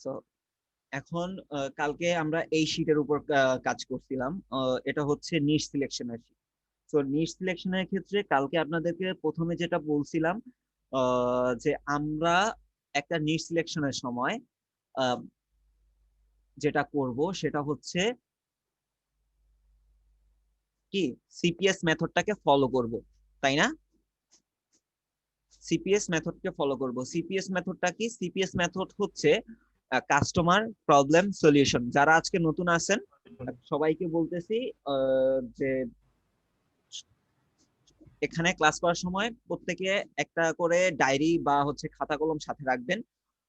So এখন কালকে আমরা এই শীটের উপর কাজ করছিলাম। এটা হচ্ছে নিশ সিলেকশনের শীট। তো নিশ সিলেকশনের ক্ষেত্রে কালকে আপনাদেরকে প্রথমে যেটা বলছিলাম, যে আমরা একটা নিশ সিলেকশনের সময় আহ, যেটা করব সেটা হচ্ছে কি, সিপিএস মেথডটাকে ফলো করব, তাই না? সিপিএস মেথডকে ফলো করব। সিপিএস মেথডটা কি? সিপিএস মেথড হচ্ছে কাস্টমার প্রবলেম সলিউশন। যারা আজকে নতুন আছেন সবাইকে বলতেছি যে এখানে ক্লাস করার সময় প্রত্যেকে একটা করে ডায়েরি বা হচ্ছে খাতা কলম সাথে রাখবেন,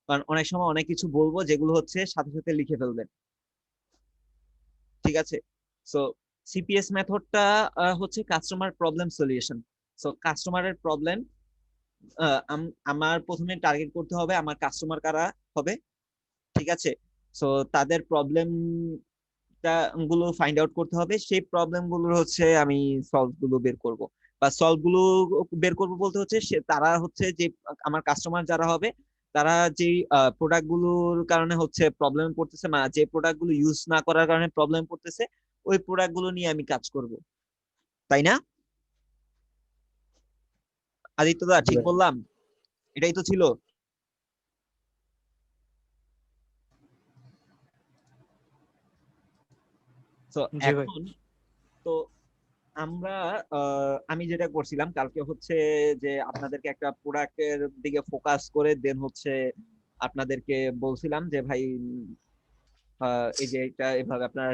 কারণ অনেক সময় অনেক কিছু বলবো যেগুলো হচ্ছে সাথে সাথে লিখে ফেলবেন। ঠিক আছে? সো সিপিএস মেথডটা হচ্ছে কাস্টমার প্রবলেম সলিউশন। সো কাস্টমারের প্রবলেম, আমার প্রথমে টার্গেট করতে হবে আমার কাস্টমার কারা হবে। ঠিক আছে? সো তাদের প্রবলেম গুলো ফাইন্ড আউট করতে হবে, সেই প্রবলেম গুলোর হচ্ছে আমি সলভ গুলো বের করব। বা সলভ গুলো বের করব বলতে হচ্ছে তারা হচ্ছে যে আমার কাস্টমার যারা হবে তারা যে প্রোডাক্ট গুলোর কারণে হচ্ছে প্রবলেম পড়তেছে, মানে যে প্রোডাক্ট গুলো ইউজ না করার কারণে প্রবলেম পড়তেছে, ওই প্রোডাক্ট গুলো নিয়ে আমি কাজ করব, তাই না? আদিত্য দা, জি ঠিক ভাই। বললাম? এটাই তো ছিল। তো জি ভাই। এখন তো আমরা আমি যেটা করছিলাম কালকে হচ্ছে যে আপনাদেরকে একটা প্রোডাক্টের দিকে ফোকাস করে দেন হচ্ছে আপনাদেরকে বলছিলাম যে ভাই এই যে এটা এভাবে আপনারা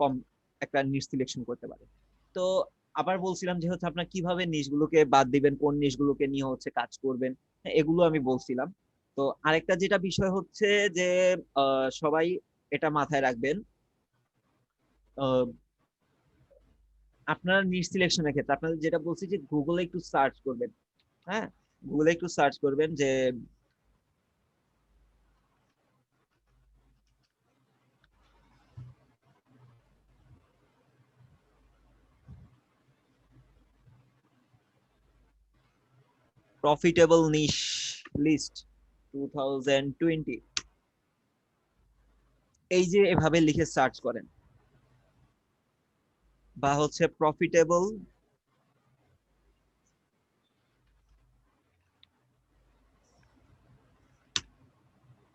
কম একটা নিশ সিলেকশন করতে পারে। তো আবার বলছিলাম যে হচ্ছে আপনার কিভাবে নিশগুলোকে বাদ দিবেন, কোন নিশগুলোকে নিয়ে হচ্ছে কাজ করবেন, হ্যাঁ, এগুলো আমি বলছিলাম। তো আরেকটা যেটা বিষয় হচ্ছে যে সবাই এটা মাথায় রাখবেন, আহ, আপনার নিশ সিলেকশনের ক্ষেত্রে আপনাদের যেটা বলছি যে গুগলে একটু সার্চ করবেন। হ্যাঁ, গুগলে একটু সার্চ করবেন যে প্রফিটেবল নিশ লিস্ট 2020, এই যে এভাবে লিখে সার্চ করেন, বা হচ্ছে প্রফিটেবল,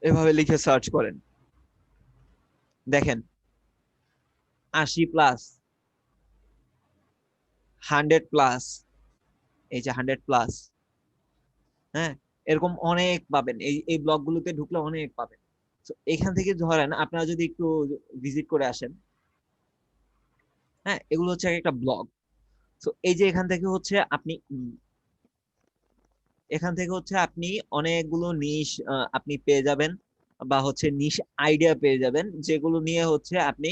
এভাবে লিখে সার্চ করেন, দেখেন 80+, 100+, এই যে 100+, হ্যাঁ, এরকম অনেক পাবেন। এই এই ব্লগগুলোতে ঢুকলে অনেক পাবেন। তো এখান থেকে ধরেন আপনারা যদি একটু ভিজিট করে আসেন, হ্যাঁ, এগুলো হচ্ছে একটা ব্লগ। তো এই যে এখান থেকে হচ্ছে আপনি এখান থেকে হচ্ছে আপনি অনেকগুলো নিশ আপনি পেয়ে যাবেন, বা হচ্ছে নিশ আইডিয়া পেয়ে যাবেন, যেগুলো নিয়ে হচ্ছে আপনি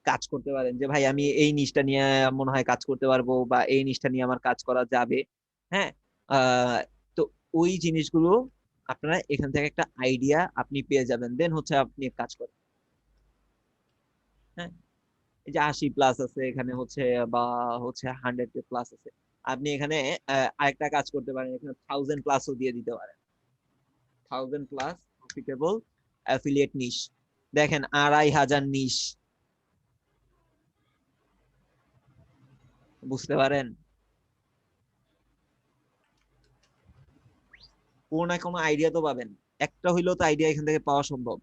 কাজ করতে পারেন। যে ভাই আমি এই নিশটা নিয়ে মনে হয় কাজ করতে পারবো, বা এই নিশটা নিয়ে আমার কাজ করা যাবে। হ্যাঁ, তো ওই জিনিসগুলো আপনারা এখান থেকে একটা আইডিয়া আপনি পেয়ে যাবেন, দেন হচ্ছে আপনি কাজ করেন। হ্যাঁ, এই যে 80+ আছে এখানে হচ্ছে, বা হচ্ছে 100+ আছে, আপনি এখানে আরেকটা কাজ করতে পারেন, এখানে 1000+ও দিয়ে দিতে পারেন। 1000+ প্রফিটেবল অ্যাফিলিয়েট নিশ, দেখেন 2500 নিশ। বুঝতে পারেন? কোনো না কোনো আইডিয়া তো পাবেন, একটা হইলেও তো আইডিয়া এখান থেকে পাওয়া সম্ভব।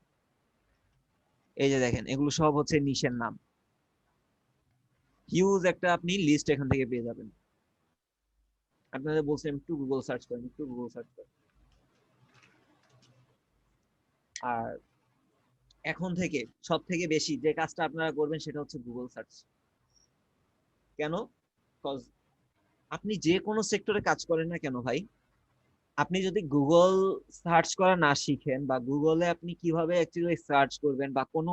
এই যে দেখেন এগুলো সব হচ্ছে নিশের নাম, হিউজ একটা আপনি লিস্ট এখান থেকে পেয়ে যাবেন। আপনাদের বলছিলাম একটু গুগল সার্চ করেন, একটু গুগল সার্চ করেন। আর এখন থেকে সব থেকে বেশি যে কাজটা আপনারা করবেন সেটা হচ্ছে গুগল সার্চ। কেন? কজ আপনি যে কোনো সেক্টরে কাজ করেন না কেন ভাই, আপনি যদি গুগল সার্চ করা না শিখেন, বা গুগলে আপনি কিভাবে অ্যাকচুয়ালি সার্চ করবেন, বা কোনো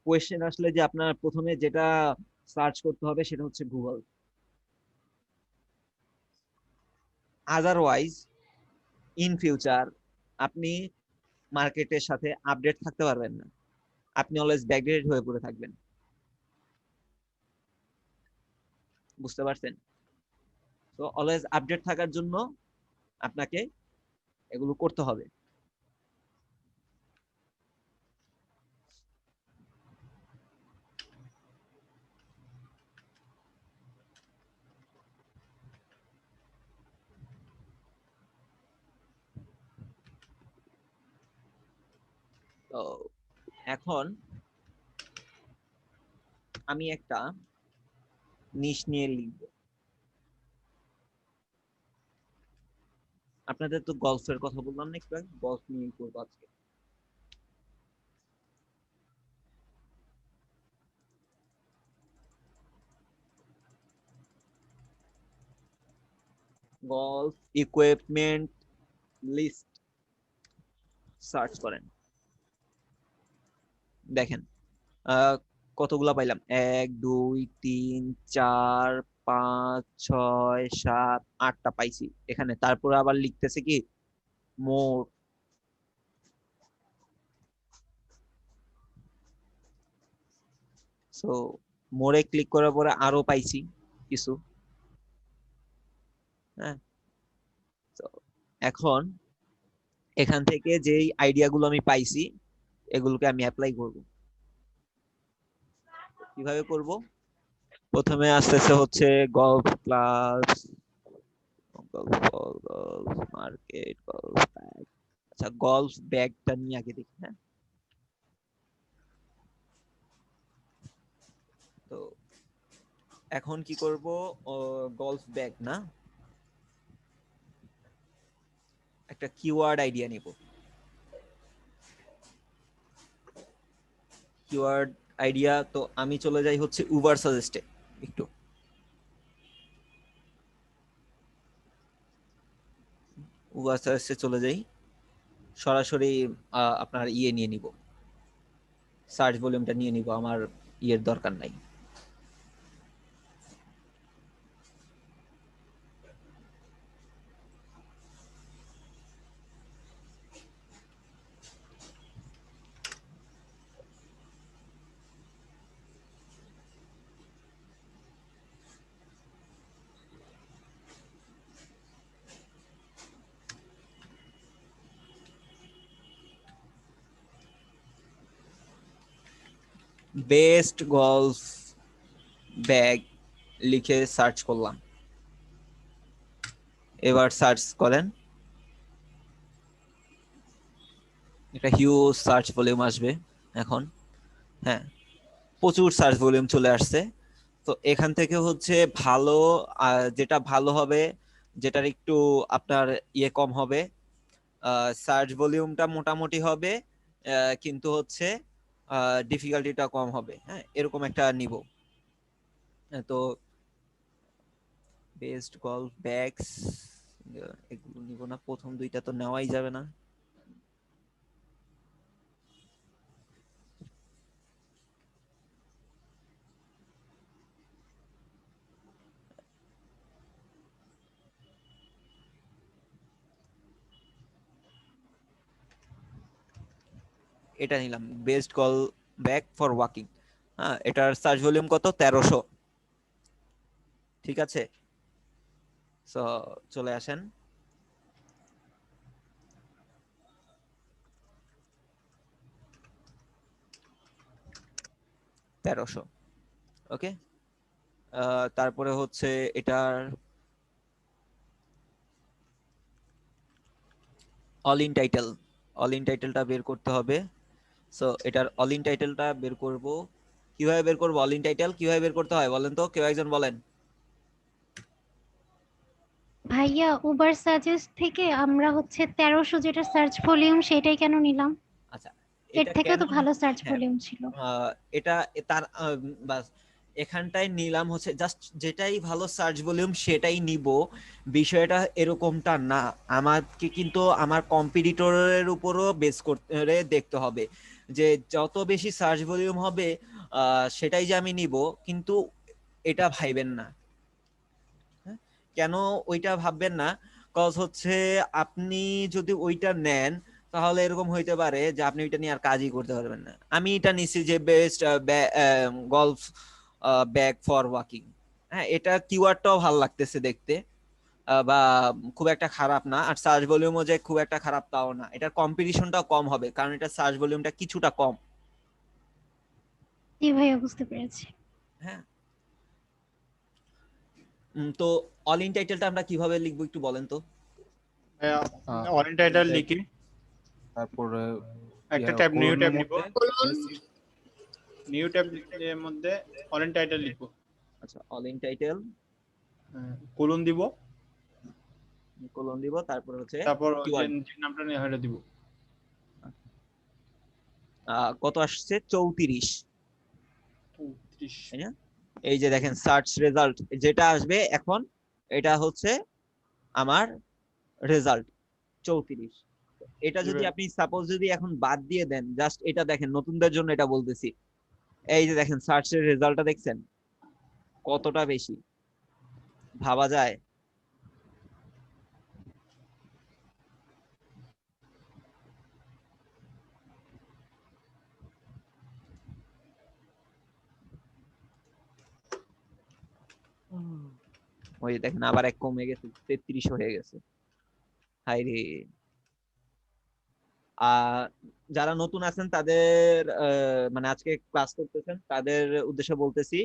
কোয়েশ্চেন আসলে যে আপনার প্রথমে যেটা সার্চ করতে হবে সেটা হচ্ছে গুগল, আদারওয়াইজ ইন ফিউচার আপনি মার্কেটের সাথে আপডেট থাকতে পারবেন না, আপনি অলওয়েজ ব্যাকডেটেড হয়ে পড়ে থাকবেন। বুঝতে পারছেন? তো অলওয়েজ আপডেট থাকার জন্য আপনাকে এগুলো করতে হবে। ও, এখন আমি একটা নিশ নিয়ে লিখব। আপনাদের তো গল্ফের কথা বললাম না একটু আগে, গল্ফ নিয়ে করবো আজকে। গল্ফ ইকুইপমেন্ট লিস্ট সার্চ করেন, দেখেন কতগুলা পাইলাম, 1 2 3 4 5 6 7 8টা পাইছি এখানে। তারপরে আবার লিখতেছে কি মোর। সো মোরে ক্লিক করার পরে আরো পাইছি কিছু। হ্যাঁ, তো এখন এখান থেকে যেই আইডিয়া গুলো আমি পাইছি এগুলোকে আমি অ্যাপ্লাই করব। কিভাবে করব? প্রথমে আসতেছে হচ্ছে গল্ফ ক্লাস, গল্ফ বল, গল্ফ মার্কেট, গল্ফ ব্যাগ। আচ্ছা, গল্ফ ব্যাগটা নিয়ে আগে দেখি। হ্যাঁ, তো এখন কি করব? গল্ফ ব্যাগ না, একটা কিওয়ার্ড আইডিয়া নিব। কিওয়ার্ড আইডিয়া তো আমি চলে যাই হচ্ছে উবার সাজেস্টে। একটু উবার সাজেস্টে চলে যাই, সরাসরি আপনার ইয়ে নিয়ে নিব, সার্চ ভলিউমটা নিয়ে নিব, আমার ইয়ের দরকার নাই। বেস্ট গলফ ব্যাগ লিখে সার্চ করলাম। এবার সার্চ করেন, একটা হিউজ সার্চ ভলিউম আসবে এখন। হ্যাঁ, প্রচুর সার্চ ভলিউম চলে আসছে। তো এখান থেকে হচ্ছে ভালো, যেটা ভালো হবে, যেটার একটু আপনার ইয়ে কম হবে, সার্চ ভলিউমটা মোটামুটি হবে, কিন্তু হচ্ছে ডিফিকাল্টিটা কম হবে। হ্যাঁ, এরকম একটা নিব। তো বেস্ট গলফ ব্যাগস এগুলো নিব না, প্রথম দুইটা তো নেওয়াই যাবে না। এটা নিলাম, best golf bag for walking. হ্যাঁ, এটার সার্চ ভলিউম কত? 1300। ঠিক আছে, সো চলে আসেন। 1300। ওকে, তারপরে হচ্ছে এটার all in title, all in টাইটেলটা বের করতে হবে। সো এটার অল ইন টাইটেলটা বের করব। কিভাবে বের করব অল ইন টাইটেল? কিভাবে বের করতে হয় বলেন তো, কেউ একজন বলেন। ভাইয়া উবার সাজেস্ট থেকে আমরা হচ্ছে 1300 যেটা সার্চ ভলিউম সেটাই কেন নিলাম? আচ্ছা, এর এটা থেকেও কেন? তো ভালো সার্চ হ্যাঁ, ভলিউম ছিল। এটা তার বাস এখানটাই নিলাম হচ্ছে জাস্ট যেটাই ভালো সার্চ ভলিউম সেটাই নিব, বিষয়টা এরকমটা না। আমাকে কিন্তু আমার কম্পিটিটরের উপরও বেস করে দেখতে হবে, যে যত বেশি সার্চ ভলিউম হবে সেটাই যে আমি নিব, কিন্তু এটা ভাইবেন না। হ্যাঁ, কেন ওইটা ভাববেন না? কজ হচ্ছে আপনি যদি ওইটা নেন তাহলে এরকম হইতে পারে যে আপনি ওইটা নিয়ে আর কাজই করতে পারবেন না। আমি এটা নিছি যে best golf bag for walking. হ্যাঁ, এটা কিওয়ার্ডটাও ভালো লাগতেছে দেখতে, বা খুব একটা খারাপ না, আর সার্চ ভলিউমও যে খুব একটা খারাপ তাও না। এটার কম্পিটিশনটাও কম হবে কারণ এটা সার্চ ভলিউমটা কিছুটা কম। জি ভাইয়া, বুঝতে পেরেছি। হ্যাঁ, তো অল ইন টাইটেলটা আমরা কিভাবে লিখবো একটু বলেন তো। অল ইন টাইটেল Tag, লিখি, তারপরে একটা ট্যাব নিউ colon ট্যাব এর নিব, মধ্যে নিউ ট্যাব এর মধ্যে অল ইন টাইটেল লিখব, আচ্ছা অল ইন টাইটেল কোলন দিব, কোলন দিব, তারপর হচ্ছে তারপর কিওয়ার্ড যে নামটা নিয়ে হলে দিব। কত আসছে 34, 34 তাই না? এই যে দেখেন সার্চ রেজাল্ট যেটা আসবে এখন, এটা হচ্ছে আমার রেজাল্ট 34। এটা যদি আপনি সাপোজ যদি এখন বাদ দিয়ে দেন, জাস্ট এটা দেখেন নতুনদের জন্য এটা বলতেছি, এই যে দেখেন সার্চের রেজাল্টটা দেখছেন কতটা বেশি, ভাবা যায়? ওই যে দেখেন আবার এক কমে গেছে, 33 হয়ে গেছে। হাই রে। যারা নতুন আছেন তাদের মানে আজকে ক্লাস করতেছেন তাদের উদ্দেশ্যে বলতেছি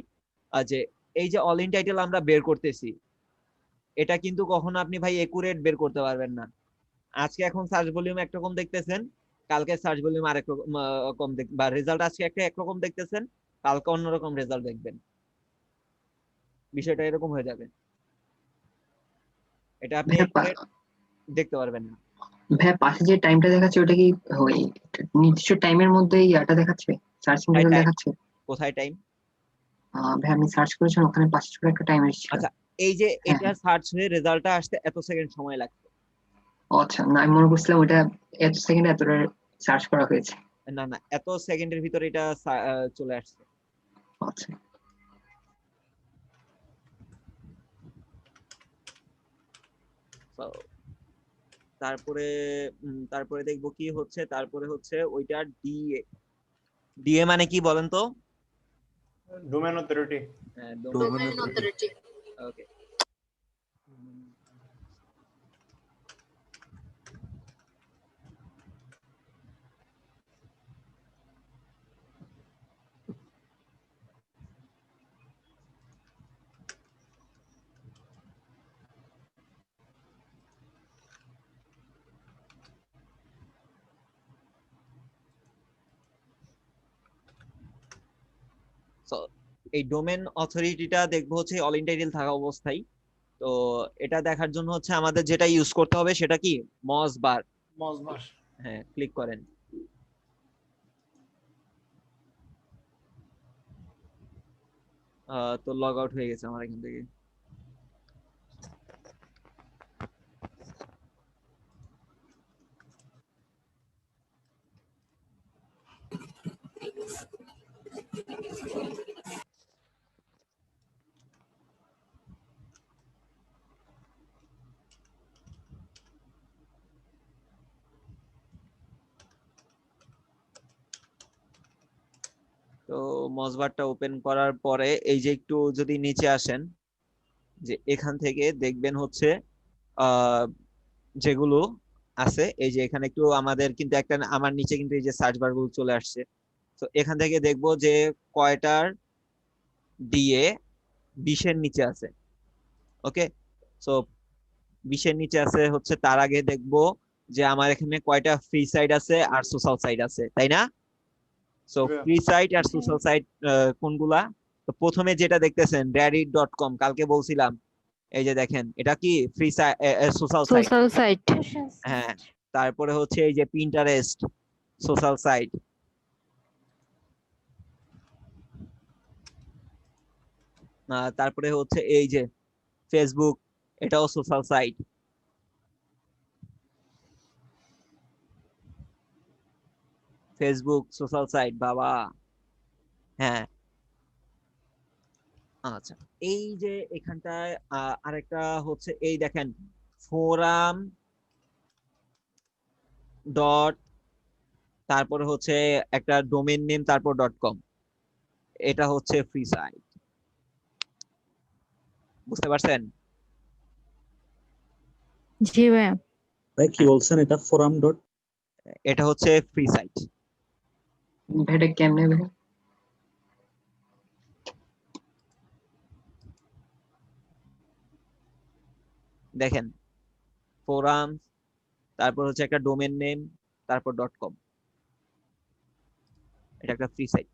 যে এই যে অল ইন টাইটেল আমরা বের করতেছি, এটা কিন্তু কখনো আপনি ভাই একুরেট বের করতে পারবেন না। আজকে এখন সার্চ ভলিউম একরকম দেখতেছেন, কালকে সার্চ ভলিউম আরেক রকম বা রেজাল্ট আজকে একটা একরকম দেখতেছেন, কালকে অন্যরকম রেজাল্ট দেখবেন। বিষয়টা এরকম হয়ে যাবে, এটা আপনি দেখতে পারবেন না। ভাই পাশে যে টাইমটা দেখাচ্ছে ওটা কি ওই নির্দিষ্ট টাইমের মধ্যে ইয়াটা দেখাচ্ছে, সার্চিং রেজাল্ট দেখাচ্ছে? কোথায় টাইম? ভাই আমি সার্চ করেছেন ওখানে পাশে ছোট একটা টাইম এসেছিল। আচ্ছা এই যে হ্যাঁ, এটা সার্চ হয়ে রেজাল্টটা আসতে এত সেকেন্ড সময় লাগছে। আচ্ছা না আমি মনে করছিলাম ওটা এত সেকেন্ডে এতটা সার্চ করা হয়েছে। না না, এত সেকেন্ডের ভিতরে এটা চলে আসছে। আচ্ছা So, তারপরে তারপরে দেখবো কি হচ্ছে, তারপরে হচ্ছে ওইটা ডিএ। ডিএ মানে কি বলেন তো? Domain authority. হ্যাঁ, ডোমেন অথরিটি। ওকে। এই ডোমেন অথরিটিটা দেখবো হচ্ছে অল ইন টাইটেল থাকা অবস্থায়। তো এটা দেখার জন্য হচ্ছে আমাদের যেটা ইউজ করতে হবে সেটা কি, মসবার। হ্যাঁ, ক্লিক করেন। তো লগ আউট হয়ে গেছে আমার এখান থেকে। তো মসবারটা ওপেন করার পরে এই যে একটু যদি নিচে আসেন, যে এখান থেকে দেখবেন হচ্ছে যেগুলো আছে, এই যে এখানে একটু আমাদের কিন্তু একটা আমার নিচে কিন্তু এই যে সার্চ বার গুলো চলে আসছে। তো এখান থেকে দেখবো যে কয়টার ডিএ 20-এর নিচে আছে। ওকে, সো 20-এর নিচে আছে হচ্ছে, তার আগে দেখবো যে আমার এখানে কয়টা ফ্রি সাইট আছে আর সোশ্যাল সাইট আছে, তাই না? সো ফ্রি সাইট আর সোশ্যাল সাইট কোনগুলা? তো প্রথমে যেটা দেখতেছেন reddit.com, কালকে বলছিলাম, এই যে দেখেন এটা কি free social site. Social site. হ্যাঁ, তারপরে হচ্ছে এই যে পিন্টারেস্ট সোশ্যাল সাইট, তারপরে হচ্ছে এই যে ফেসবুক, এটাও social site. Facebook social site বাবা। হ্যাঁ, আচ্ছা এই যে এখানটায় আরেকটা হচ্ছে এই দেখেন ফোরাম ডট, তারপরে হচ্ছে একটা ডোমেন নেম, তারপর .com, এটা হচ্ছে ফ্রি সাইট। বুঝতে পারছেন? জি ভাইয়া। ভাই কি বলছেন এটা ফোরাম ডট? এটা হচ্ছে ফ্রি সাইট। এটা কেমনে ভাই? দেখেন ফোরাম, তারপর হচ্ছে একটা ডোমেন নেম, তারপর .com, এটা একটা ফ্রি সাইট,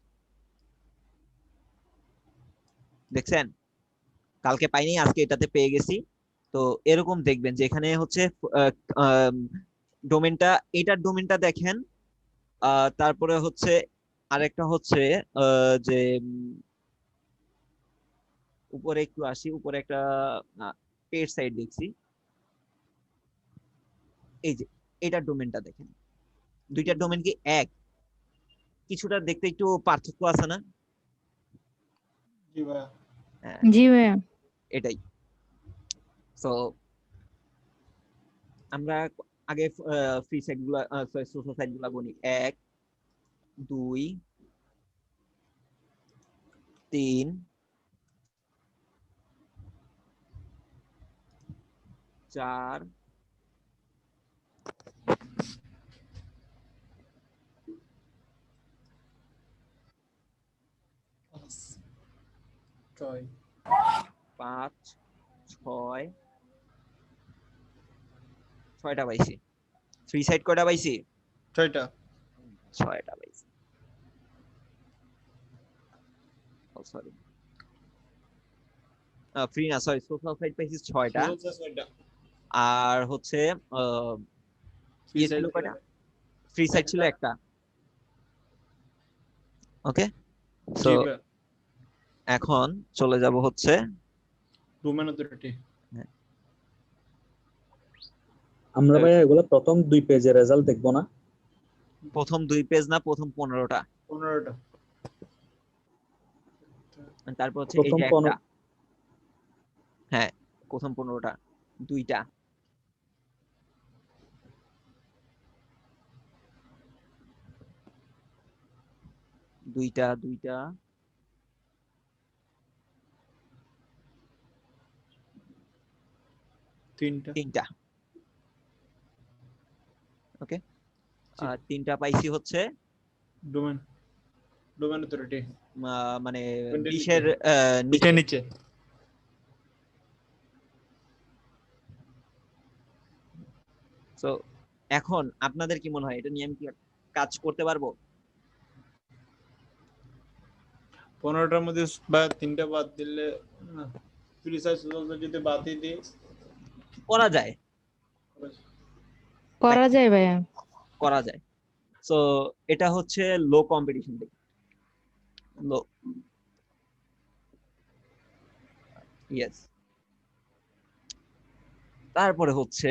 দেখছেন? কালকে পাইনি, আজকে এটাতে পেয়ে গেছি। তো এরকম দেখবেন যে এখানে হচ্ছে ডোমেনটা, এটার ডোমেনটা দেখেন। তারপরে হচ্ছে আরেকটা হচ্ছে যে উপরে একটু আসি, উপরে একটা পেড সাইট দেখছি, এই যে এটার ডোমেনটা দেখেন। দুইটার ডোমেন কি এক? কিছুটা দেখতে একটু পার্থক্য আছে না? জি ভাইয়া। হ্যাঁ, জি ভাইয়া। এটাই। তো আমরা আগে ফ্রি সাইট গুলা, সোশ্যাল সাইট গুলা বলি। 1 2 3 4 ছয় 5 6, 6টা পাইছি। ফ্রি সাইট কয়টা পাইছি? 6টা। 6টা পাইছি। সরি, ফ্রি না, সরি, সোশ্যাল সাইট পাইছি 6টা। সুযোগ 6টা। আর হচ্ছে ফ্রি ইয়ে সাইড ছিল কয়টা? ফ্রি সাইট ছিল একটা। ওকে, জি সো ভাইয়া। এখন চলে যাব হচ্ছে ডোমেন অথরিটি। আমরা ভাইয়া এগুলো প্রথম 2 পেজের রেজাল্ট দেখবো না? প্রথম 2 পেজ না, প্রথম 15টা। 15টা। তারপর হচ্ছে এই প্রথম যে একটা, হ্যাঁ প্রথম 15টা, দুইটা, দুইটা, দুইটা, 3টা। তিনটা। ওকে, জি। 3টা পাইছি হচ্ছে ডোমেন অথরিটি। মানে Domain-এর 20-এর নিচে নিচে। নিচে। তো এখন আপনাদের কি মনে হয় এটা নিয়ে আমি কি কাজ করতে পারবো? 15টার মধ্যে বা 3টা বাদ দিলে ফ্রি সাইজ যদি বাদই দিই করা যায়, করা যায় ভাইয়া। করা যায়। সো এটা হচ্ছে লো কম্পিটিশন, লো, ইয়েস। তারপরে হচ্ছে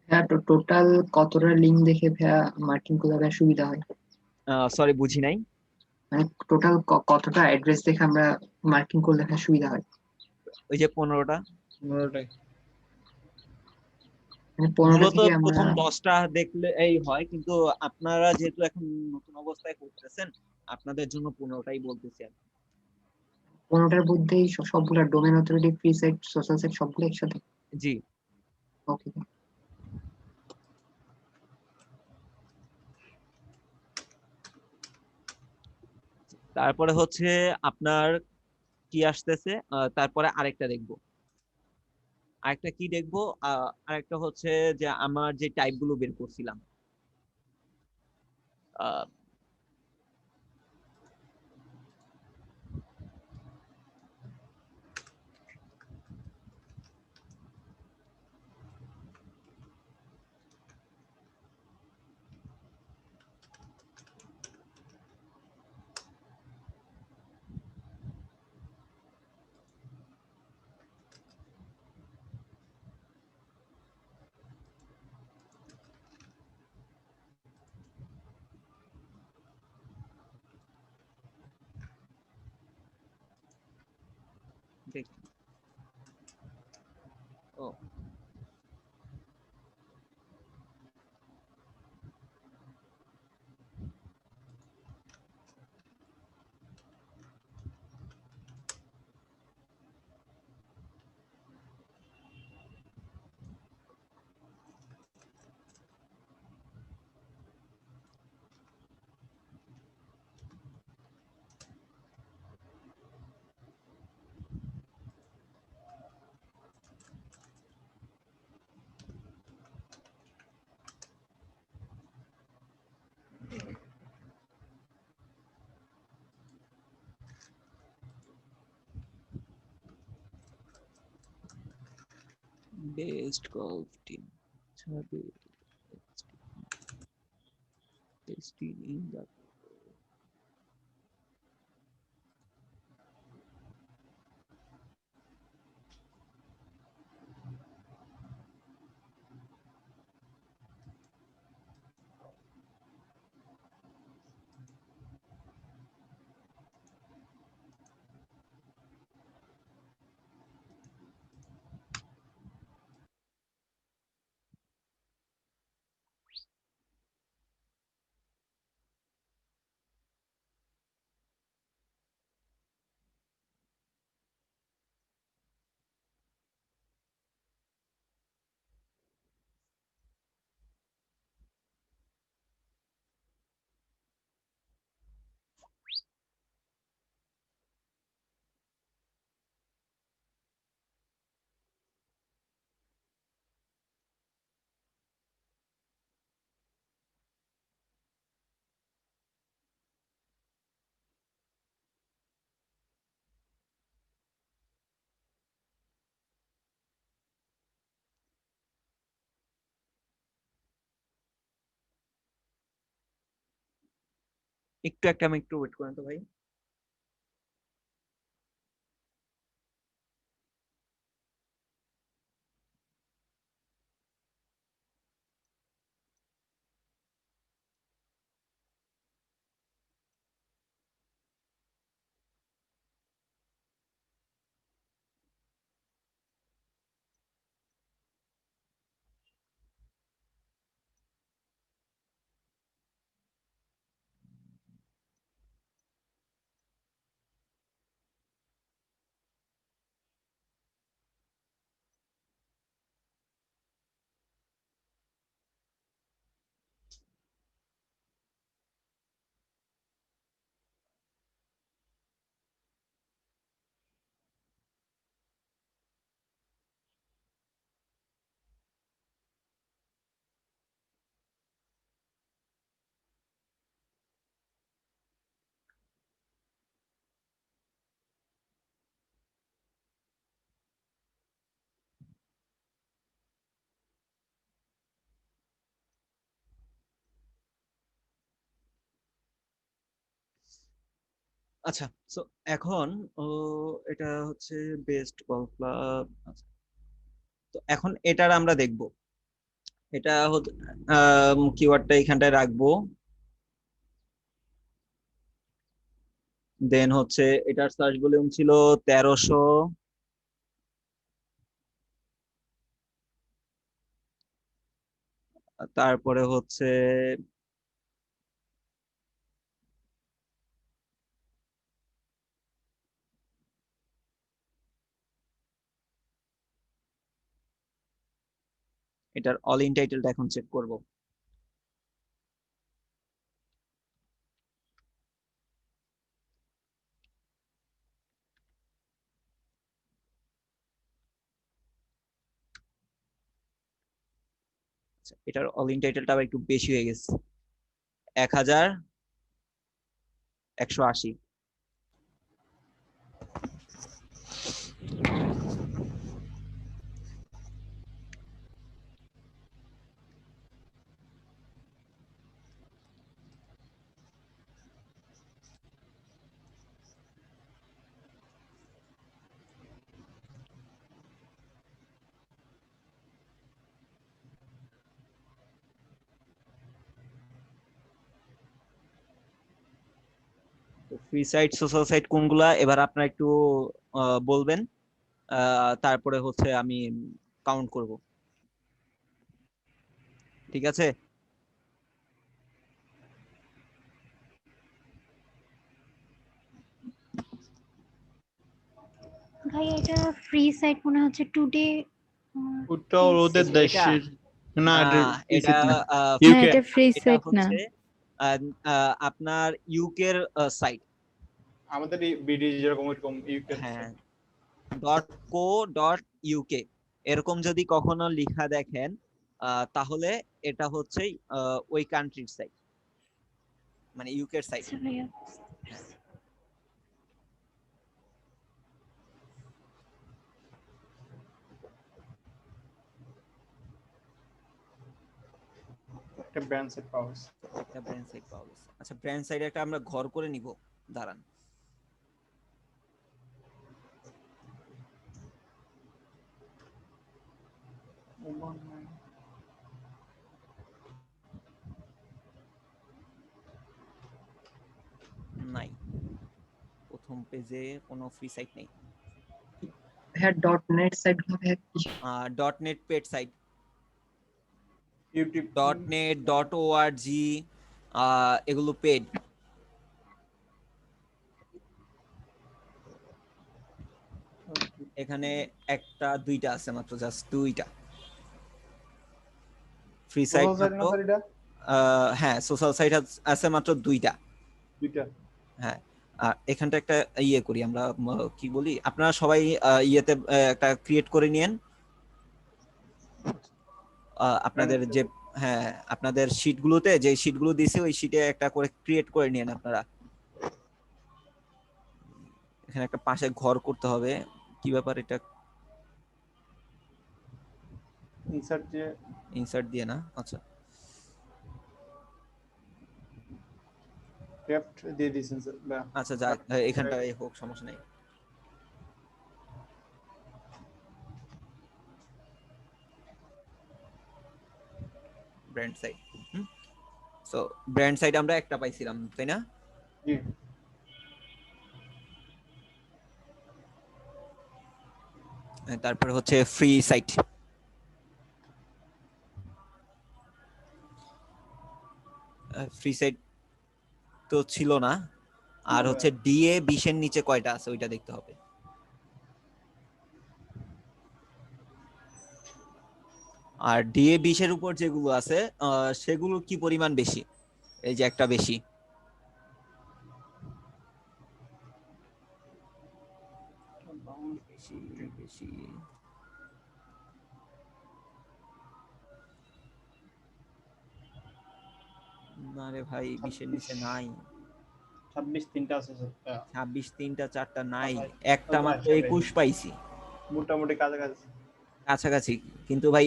হ্যাঁ, তো টোটাল কতটা লিঙ্ক দেখে ভাইয়া মার্কিং করলে ভাইয়া সুবিধা হয়? সরি বুঝি নাই। মানে টোটাল কতটা অ্যাড্রেস দেখে আমরা মার্কিং করলে ভাইয়া সুবিধা হয়? ওই যে 15টা, 15টাই। মানে 15টা মূলত থেকে আমরা প্রথম 10টা দেখলে এই হয়, কিন্তু আপনারা যেহেতু এখন নতুন অবস্থায় করতেছেন, আপনাদের জন্য 15টাই বলতেছি আমি। 15টার মধ্যেই সবগুলা domain authority, free site, social site সবগুলো একসাথে? জি। ওকে। তারপরে হচ্ছে আপনার কি আসতেছে, তারপরে আরেকটা দেখবো। আরেকটা কি দেখবো? আরেকটা হচ্ছে যে আমার যে টাইপ গুলো বের করছিলাম, আহ, দেখি। ও, best golf team in the আমি একটু ওয়েট করেন তো ভাই। আচ্ছা, সো এখন ও এটা হচ্ছে বেস্ট গলফ ক্লাব। তো এখন এটার আমরা দেখব। এটা কিওয়ার্ডটা এখানটায় রাখবো। দেন হচ্ছে এটার সার্চ ভলিউম ছিল 1300। তারপরে হচ্ছে এটার অল ইন টাইটেলটা এখন চেক করব। আচ্ছা, এটার অল ইন টাইটেলটা আবার একটু বেশি হয়ে গেছে, 1180। ফ্রি সাইট সোশ্যাল সাইট কোনগুলা এবার আপনারা একটু বলবেন। তারপরে হচ্ছে আমি কাউন্ট করব, ঠিক আছে? ভাই এটা ফ্রি সাইট মনে হচ্ছে টুডে। ওটা ওদের এটা দেশের না, এটা এটা না, আহ, না ইউকে। এটা ফ্রি এটা সাইট না। হচ্ছে আপনার ইউকের সাইট। আমাদের ব্রিটিশ যেরকম ওইরকম ইউকে। হ্যাঁ, .co.uk এরকম যদি কখনো লিখা দেখেন তাহলে এটা হচ্ছে ওই কান্ট্রির সাইট, মানে ইউকের সাইট। আচ্ছা ভাইয়া। একটা ব্র্যান্ড সেট পাওয়া গেছে। একটা ব্র্যান্ড সাইট পাওয়া গেছে। আচ্ছা ব্র্যান্ড সাইডে একটা আমরা ঘর করে নিব, দাঁড়ান। নাই, প্রথম পেজে কোনো ফ্রি সাইট নেই। ভাইয়া ডট নেট সাইট গুলো ভাইয়া কিসে? Dot net paid site, YouTube .net .org এগুলো পেড। এখানে একটা দুইটা আছে মাত্র, জাস্ট দুইটা ফ্রি সাইট সোশ্যাল সাইট না স্যার এটা? হ্যাঁ সোশ্যাল সাইট আছে মাত্র দুইটা। দুইটা। হ্যাঁ আর এখানটা একটা ইয়ে করি আমরা, কি বলি, আপনারা সবাই ইয়েতে একটা ক্রিয়েট করে নিয়েন আপনাদের যে, হ্যাঁ আপনাদের শীটগুলোতে যে শীটগুলো দিয়েছে ওই শীটে একটা করে ক্রিয়েট করে নিয়েন আপনারা। এখানে একটা পাশে ঘর করতে হবে, কি ব্যাপার এটা? ইনসার্ট যে ইনসার্ট দিয়ে না, আচ্ছা লেফট দিয়ে দিয়েছেন স্যার বা আচ্ছা যাক এখানটা হোক, সমস্যা নেই। Brand site, so brand site আমরা একটা পাইছিলাম তাই না? জি তারপর হচ্ছে ফ্রি সাইট, ফ্রি সাইট তো ছিল না। আর হচ্ছে ডিএ 20 এর নিচে কয়টা আছে ওইটা দেখতে হবে। আর ডিএ 20 এর উপর যেগুলো আছে সেগুলো কি পরিমাণ বেশি? এই যে একটা বেশি, বেশি বেশি না রে ভাই, 20 এর নিচে নাই। 26 তিনটা আছে স্যার। 26 3টা 4টা নাই, একটা মাত্র 21 পাইছি মোটামুটি কাছাকাছি। কাছাকাছি, কিন্তু ভাই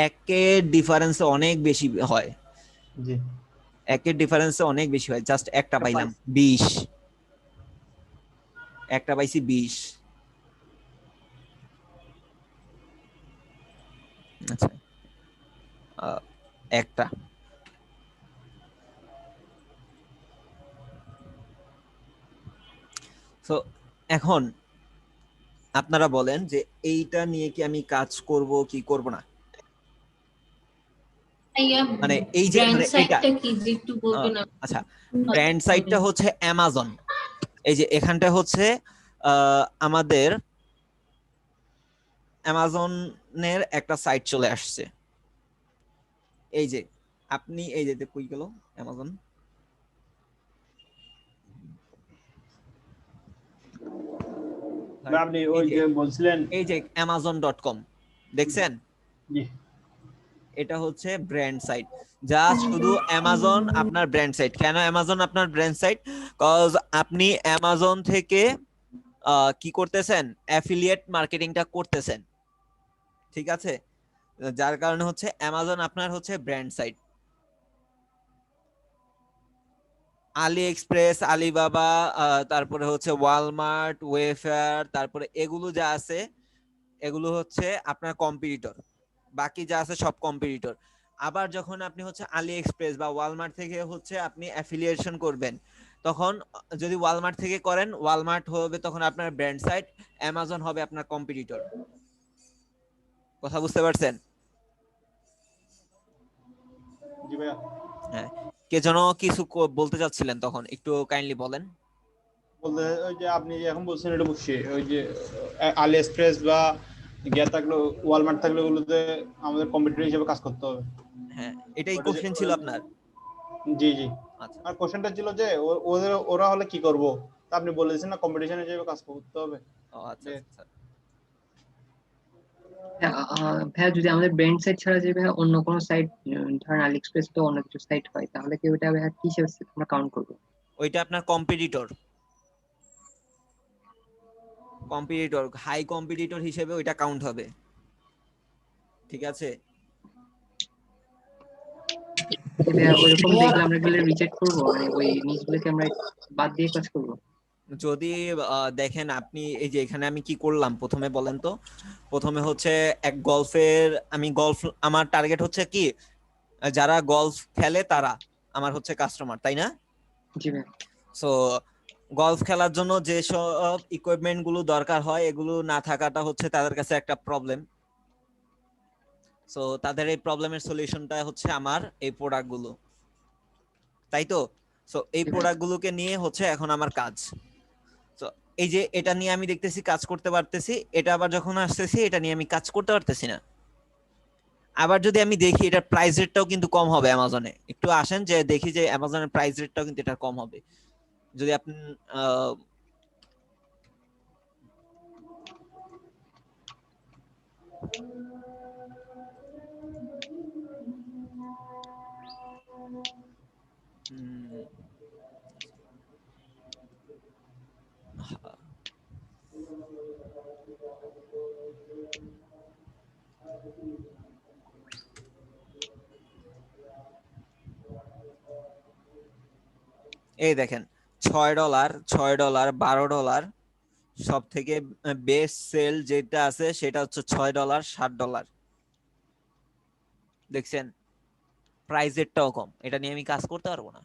একের ডিফারেন্সে অনেক বেশি হয়। জি একের ডিফারেন্সে অনেক বেশি হয়, জাস্ট একটা পাইলাম 20, একটা পাইছি 20। আচ্ছা একটা তো এখন আপনারা বলেন যে এইটা নিয়ে কি আমি কাজ করব কি করব না? মানে এই যে মানে এটা আচ্ছা ব্র্যান্ড সাইটটা হচ্ছে অ্যামাজন। এই যে এখানটা হচ্ছে আমাদের অ্যামাজনের একটা সাইট চলে আসছে। এই যে আপনি এই যে কই গেল অ্যামাজন, আপনি ওই যে বলছিলেন এই যে amazon.com দেখছেন? জি এটা হচ্ছে ব্র্যান্ড সাইট, জাস্ট শুধু অ্যামাজন আপনার ব্র্যান্ড সাইট। কেন অ্যামাজন আপনার ব্র্যান্ড সাইট? কজ আপনি অ্যামাজন থেকে কি করতেছেন, অ্যাফিলিয়েট মার্কেটিংটা করতেছেন, ঠিক আছে? যার কারণে হচ্ছে অ্যামাজন আপনার হচ্ছে ব্র্যান্ড সাইট। আলি এক্সপ্রেস, আলিবাবা, তারপরে হচ্ছে ওয়ালমার্ট, ওয়েফেয়ার, তারপরে এগুলো যা আছে এগুলো হচ্ছে আপনার কম্পিটিটর, বাকি যা আছে সব কম্পিটিটর। আবার যখন আপনি হচ্ছে আলি এক্সপ্রেস বা ওয়ালমার্ট থেকে হচ্ছে আপনি অ্যাফিলিয়েশন করবেন, তখন যদি ওয়ালমার্ট থেকে করেন, ওয়ালমার্ট হবে তখন আপনার ব্র্যান্ড সাইট, অ্যামাজন হবে আপনার কম্পিটিটর। কথা বুঝতে পারছেন? জি ভাইয়া। হ্যাঁ, কে যেন কিছু বলতে চাচ্ছিলেন, তখন একটু কাইন্ডলি বলেন। বলতে ওই যে আপনি এখন বলছেন এটা বুঝছি, ওই যে আলি এক্সপ্রেস বা গিয়া থাকলে ওয়ালমার্ট থাকলে ওগুলোতে আমাদের কম্পিটিটর হিসেবে কাজ করতে হবে। হ্যাঁ এটাই কোশ্চেন ছিল আপনার? জি জি আচ্ছা আর কোশ্চেনটা ছিল যে ওরা হলে কি করব, তা আপনি বলেছেন না কম্পিটিশন হিসেবে কাজ করতে হবে। আচ্ছা আচ্ছা ভাইয়া যদি আমাদের ব্র্যান্ড সাইট ছাড়া যে ভাইয়া অন্য কোনো সাইট, ধরেন আলি এক্সপ্রেস তো অন্য কিছু সাইট হয়, তাহলে কি ওটা ভাইয়া কি হিসেবে আমরা কাউন্ট করবো? ওইটা আপনার কম্পিটিটর, কম্পিটিটর হাই কম্পিটিটর হিসেবে ওইটা কাউন্ট হবে, ঠিক আছে? যে ভাইয়া ওইরকম দেখলে আমরা গেলে রিজেক্ট করবো, মানে ওই নিচগুলোকে আমরা বাদ দিয়ে কাজ করবো? যদি দেখেন আপনি এই যে এখানে আমি কি করলাম প্রথমে বলেন তো। প্রথমে হচ্ছে এক গলফের, আমি গলফ, আমার টার্গেট হচ্ছে কি যারা গলফ খেলে তারা আমার হচ্ছে কাস্টমার, তাই না? জি ভাইয়া। সো গলফ খেলার জন্য যে সব ইকুইপমেন্ট গুলো দরকার হয় এগুলো না থাকাটা হচ্ছে তাদের কাছে একটা প্রবলেম। সো তাদের এই প্রবলেমের সলিউশনটা হচ্ছে আমার এই প্রোডাক্ট গুলো, তাই তো? সো এই জি ভাইয়া। প্রোডাক্ট গুলোকে নিয়ে হচ্ছে এখন আমার কাজ। তো এই যে এটা নিয়ে আমি দেখতেছি কাজ করতে পারতেছি, এটা আবার যখন আসতেছি এটা নিয়ে আমি কাজ করতে পারতেছি না। আবার যদি আমি দেখি এটার প্রাইস রেটটাও কিন্তু কম হবে অ্যামাজনে, একটু আসেন যে দেখি যে অ্যামাজনের প্রাইস রেটটাও কিন্তু এটা কম হবে যদি আপনি আহ, উম, এই দেখেন $6, $6, $12, সব থেকে বেস্ট সেল যেটা আছে সেটা হচ্ছে $6, $7। দেখছেন প্রাইস রেটটাও কম, এটা নিয়ে আমি কাজ করতে পারবো না।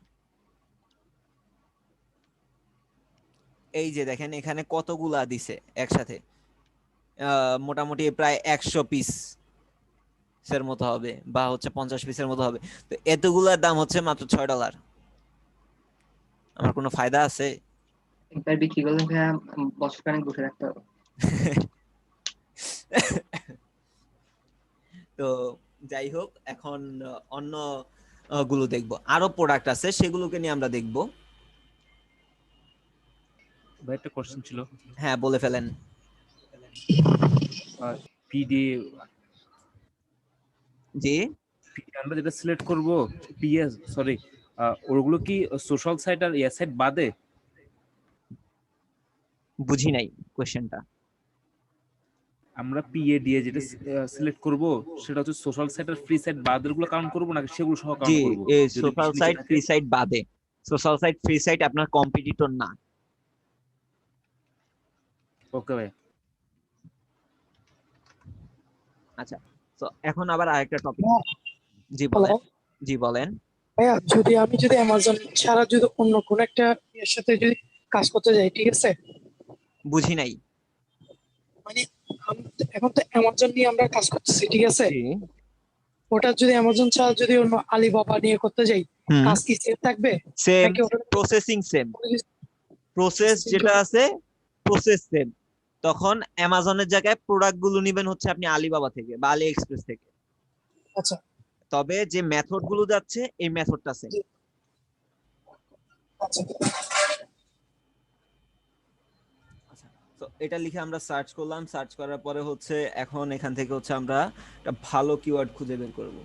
এই যে দেখেন এখানে কতগুলা দিছে একসাথে, মোটামুটি প্রায় 100 পিস এর মতো হবে বা হচ্ছে 50 পিসের মতো হবে। তো এতগুলার দাম হচ্ছে মাত্র $6। আমার কোনো ফায়দা আছে? একবার বিক্রি করলে ভাইয়া বছর খানেক বসে রাখতে হবে। তো যাই হোক, এখন অন্য গুলো দেখবো, আরো প্রোডাক্ট আছে সেগুলোকে নিয়ে আমরা দেখবো। ভাই একটা কোশ্চেন ছিল। হ্যাঁ বলে ফেলেন। পিডি জি আমরা যেটা সিলেক্ট করব, পিএস সরি, ওগুলো কি সোশ্যাল সাইট আর ইয়া সাইট বাদে? বুঝি নাই কোশ্চেনটা। আমরা পিএ দিয়ে যেটা সিলেক্ট করব সেটা হচ্ছে সোশ্যাল সাইট আর ফ্রি সাইট বাদের গুলো কাউন্ট করব নাকি সেগুলো সহ জি কাউন্ট করব এই যদি সোশ্যাল বেশি নিচে সাইট থাকে? ফ্রি সাইট বাদে, সোশ্যাল সাইট ফ্রি সাইট আপনার কম্পিটিটর না। ওকে ভাই। আচ্ছা, তো এখন আবার আরেকটা টপিক। জি হ্যালো বলেন। জি বলেন। ভাইয়া, আমি যদি অ্যামাজন ছাড়া যদি অন্য কোন একটা এর সাথে যদি কাজ করতে যাই, ঠিক আছে? বুঝি নাই। মানে এখন তো অ্যামাজন নিয়ে আমরা কাজ করতেছি, ঠিক আছে? জি ওটা যদি অ্যামাজন ছাড়া যদি অন্য আলিবাবা নিয়ে করতে যাই, হুম, কাজ কি সেম থাকবে সেম, নাকি ওটা প্রসেসিং সেম, কোনো কিছু প্রসেস system যেটা করে? আছে প্রসেস সেম। তখন অ্যামাজনের জায়গায় প্রোডাক্ট গুলো নিবেন হচ্ছে আপনি আলিবাবা থেকে বা আলি এক্সপ্রেস থেকে, আচ্ছা, তবে যে মেথড গুলো যাচ্ছে এই মেথডটা সেম। জি, আচ্ছা। আচ্ছা, তো এটা লিখে আমরা সার্চ করলাম, সার্চ করার পরে হচ্ছে এখন এখান থেকে হচ্ছে আমরা একটা ভালো কিওয়ার্ড খুঁজে বের করব।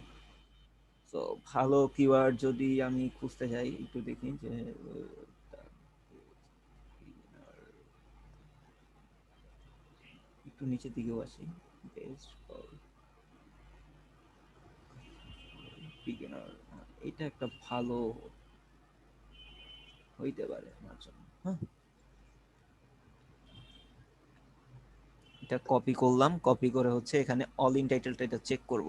তো ভালো কিওয়ার্ড যদি আমি খুঁজতে যাই একটু দেখি যে একটু নিচের দিকেও আসি, বেস্ট বিগিনার, এটা একটা ভালো হইতে পারে আমার জন্য। হ্যাঁ, এটা কপি করলাম, কপি করে হচ্ছে এখানে অল ইন টাইটেলটা এটা চেক করব।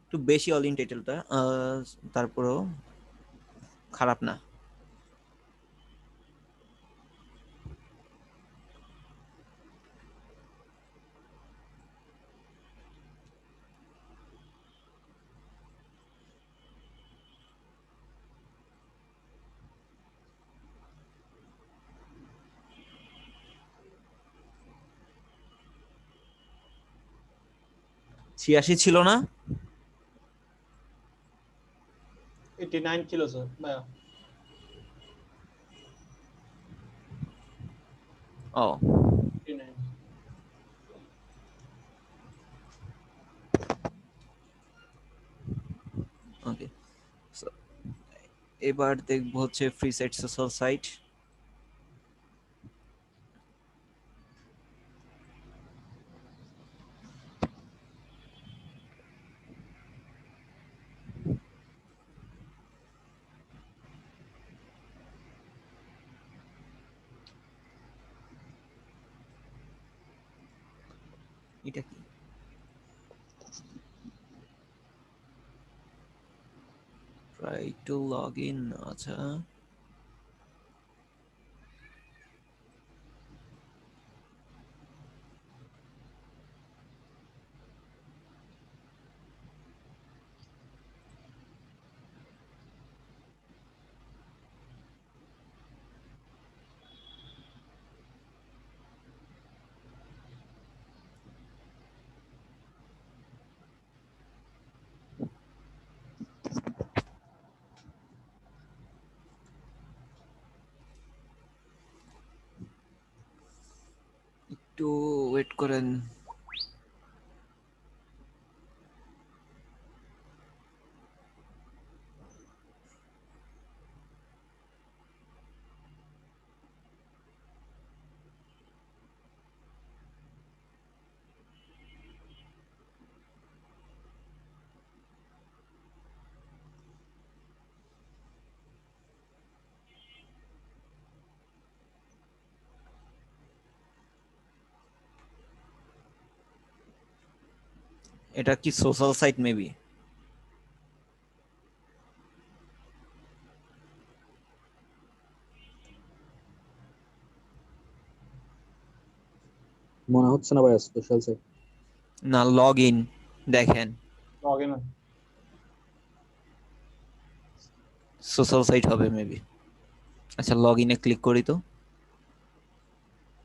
একটু বেশি অল ইন টাইটেলটা, তারপরেও খারাপ না। ছিয়াশি ছিল না? 89 ছিল স্যার ভাইয়া। ও 89। ওকে, এবার দেখবো হচ্ছে ফ্রি সাইট সোশ্যাল সাইট। এটা কি? Try to log in. আচ্ছা, একটু ওয়েট করেন। এটা কি সোশ্যাল সাইট মেবি? মনে হচ্ছে না ভাইয়া সোশ্যাল সাইট। না, লগ ইন দেখেন, লগ ইন সোশ্যাল সাইট হবে মেবি। আচ্ছা, লগ ইনে ক্লিক করি তো।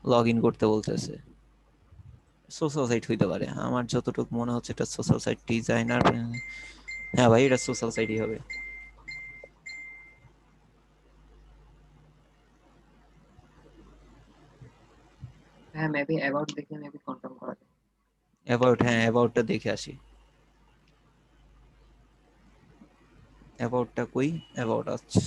লগ ইন করতে বলতেছে। সোশ্যাল সাইট হইতে পারে, আমার যতটুকু মনে হচ্ছে এটা সোশ্যাল সাইট ডিজাইনার। হ্যাঁ ভাই, এটা সোশ্যাল সাইটই হবে। হ্যাঁ মেবি অ্যাবাউট দেখে মেবি কনফার্ম করা যায়। অ্যাবাউট, হ্যাঁ অ্যাবাউটটা দেখে আসি। অ্যাবাউটটা কই? অ্যাবাউট আছে।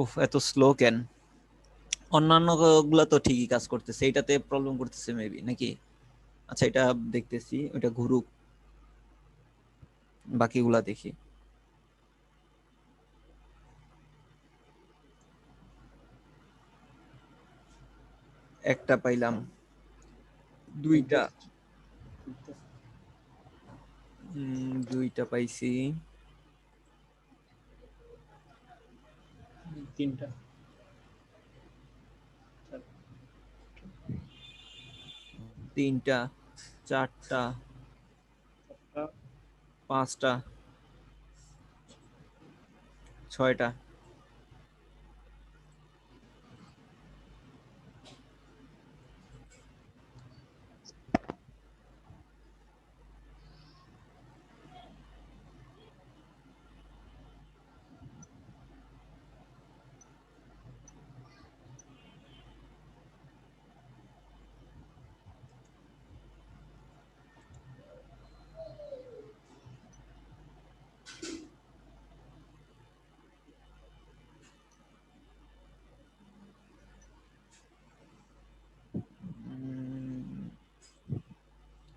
উফ, এত স্লো কেন? অন্যান্য গুলা তো ঠিকই কাজ করতেছে, এটাতে প্রবলেম করতেছে মেবি নাকি? আচ্ছা, এটা দেখতেছি, ওটা ঘুরুক, বাকিগুলা দেখি। একটা পাইলাম, দুইটা, দুইটা পাইছি, তিনটা, তিনটা, চারটা, পাঁচটা, ছয়টা।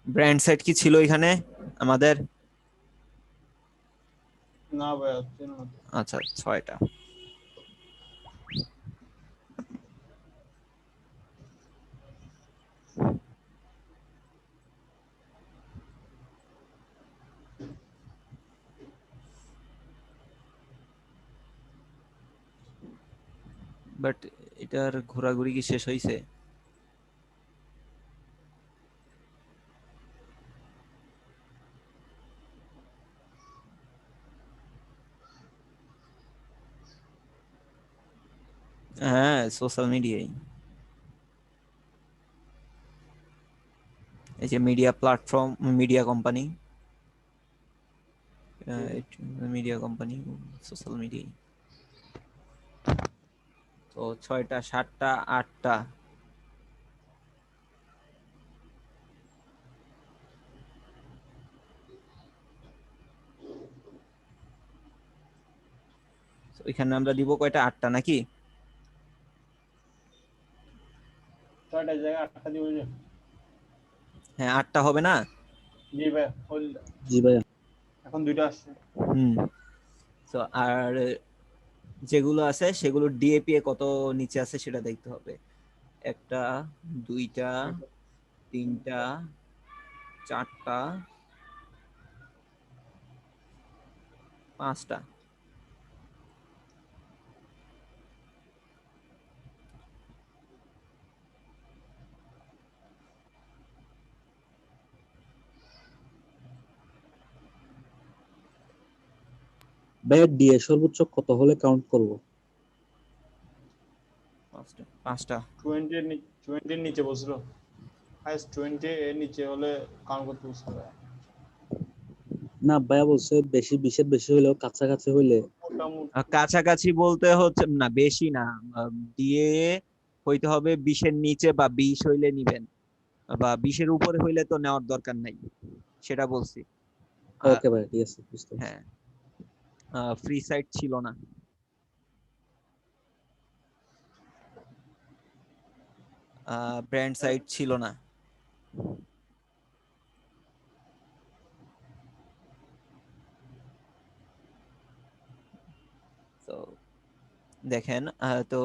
ব্র্যান্ড সাইট কি ছিল এখানে আমাদের? না ভাই হচ্ছে না। আচ্ছা, ছয়টা। বাট এটার ঘোরাঘুরি কি শেষ হয়েছে? হ্যাঁ, সোশ্যাল মিডিয়ায়। এই যে media platform, media company, media company, social media. তো 6টা 7টা 8টা, এখানে আমরা দিব কয়টা? 8টা নাকি? 6টার জায়গায় 8টা দিব যে। হ্যাঁ 8টা হবে না? জি ভাই, জি ভাইয়া। এখন 2টা আসছে। তো আর যেগুলো আছে সেগুলো ডিএপি কত নিচে আছে সেটা দেখতে হবে। 1টা 2টা 3টা 4টা 5টা। ভাইয়া ডিএ সর্বোচ্চ কত হলে কাউন্ট করব? 5টা 20 এর নিচে বসলো, হাইস্ট 20 এর নিচে হলে কাউন্ট করতে বসলো। না ভাইয়া বলছে বেশি 20-এর বেশি হইলেও কাছাকাছি হইলে। কাছাকাছি বলতে হচ্ছে না, বেশি না, দিয়ে হইতে হবে 20-এর নিচে বা 20 হইলে নিবেন, বা 20-এর উপরে হইলে তো নেওয়ার দরকার নাই, সেটা বলছি। ওকে ভাই, ঠিক আছে, বুঝতে পারছি। হ্যাঁ, ফ্রি সাইট ছিল না। ব্র্যান্ড সাইট ছিল না। তো দেখেন, তো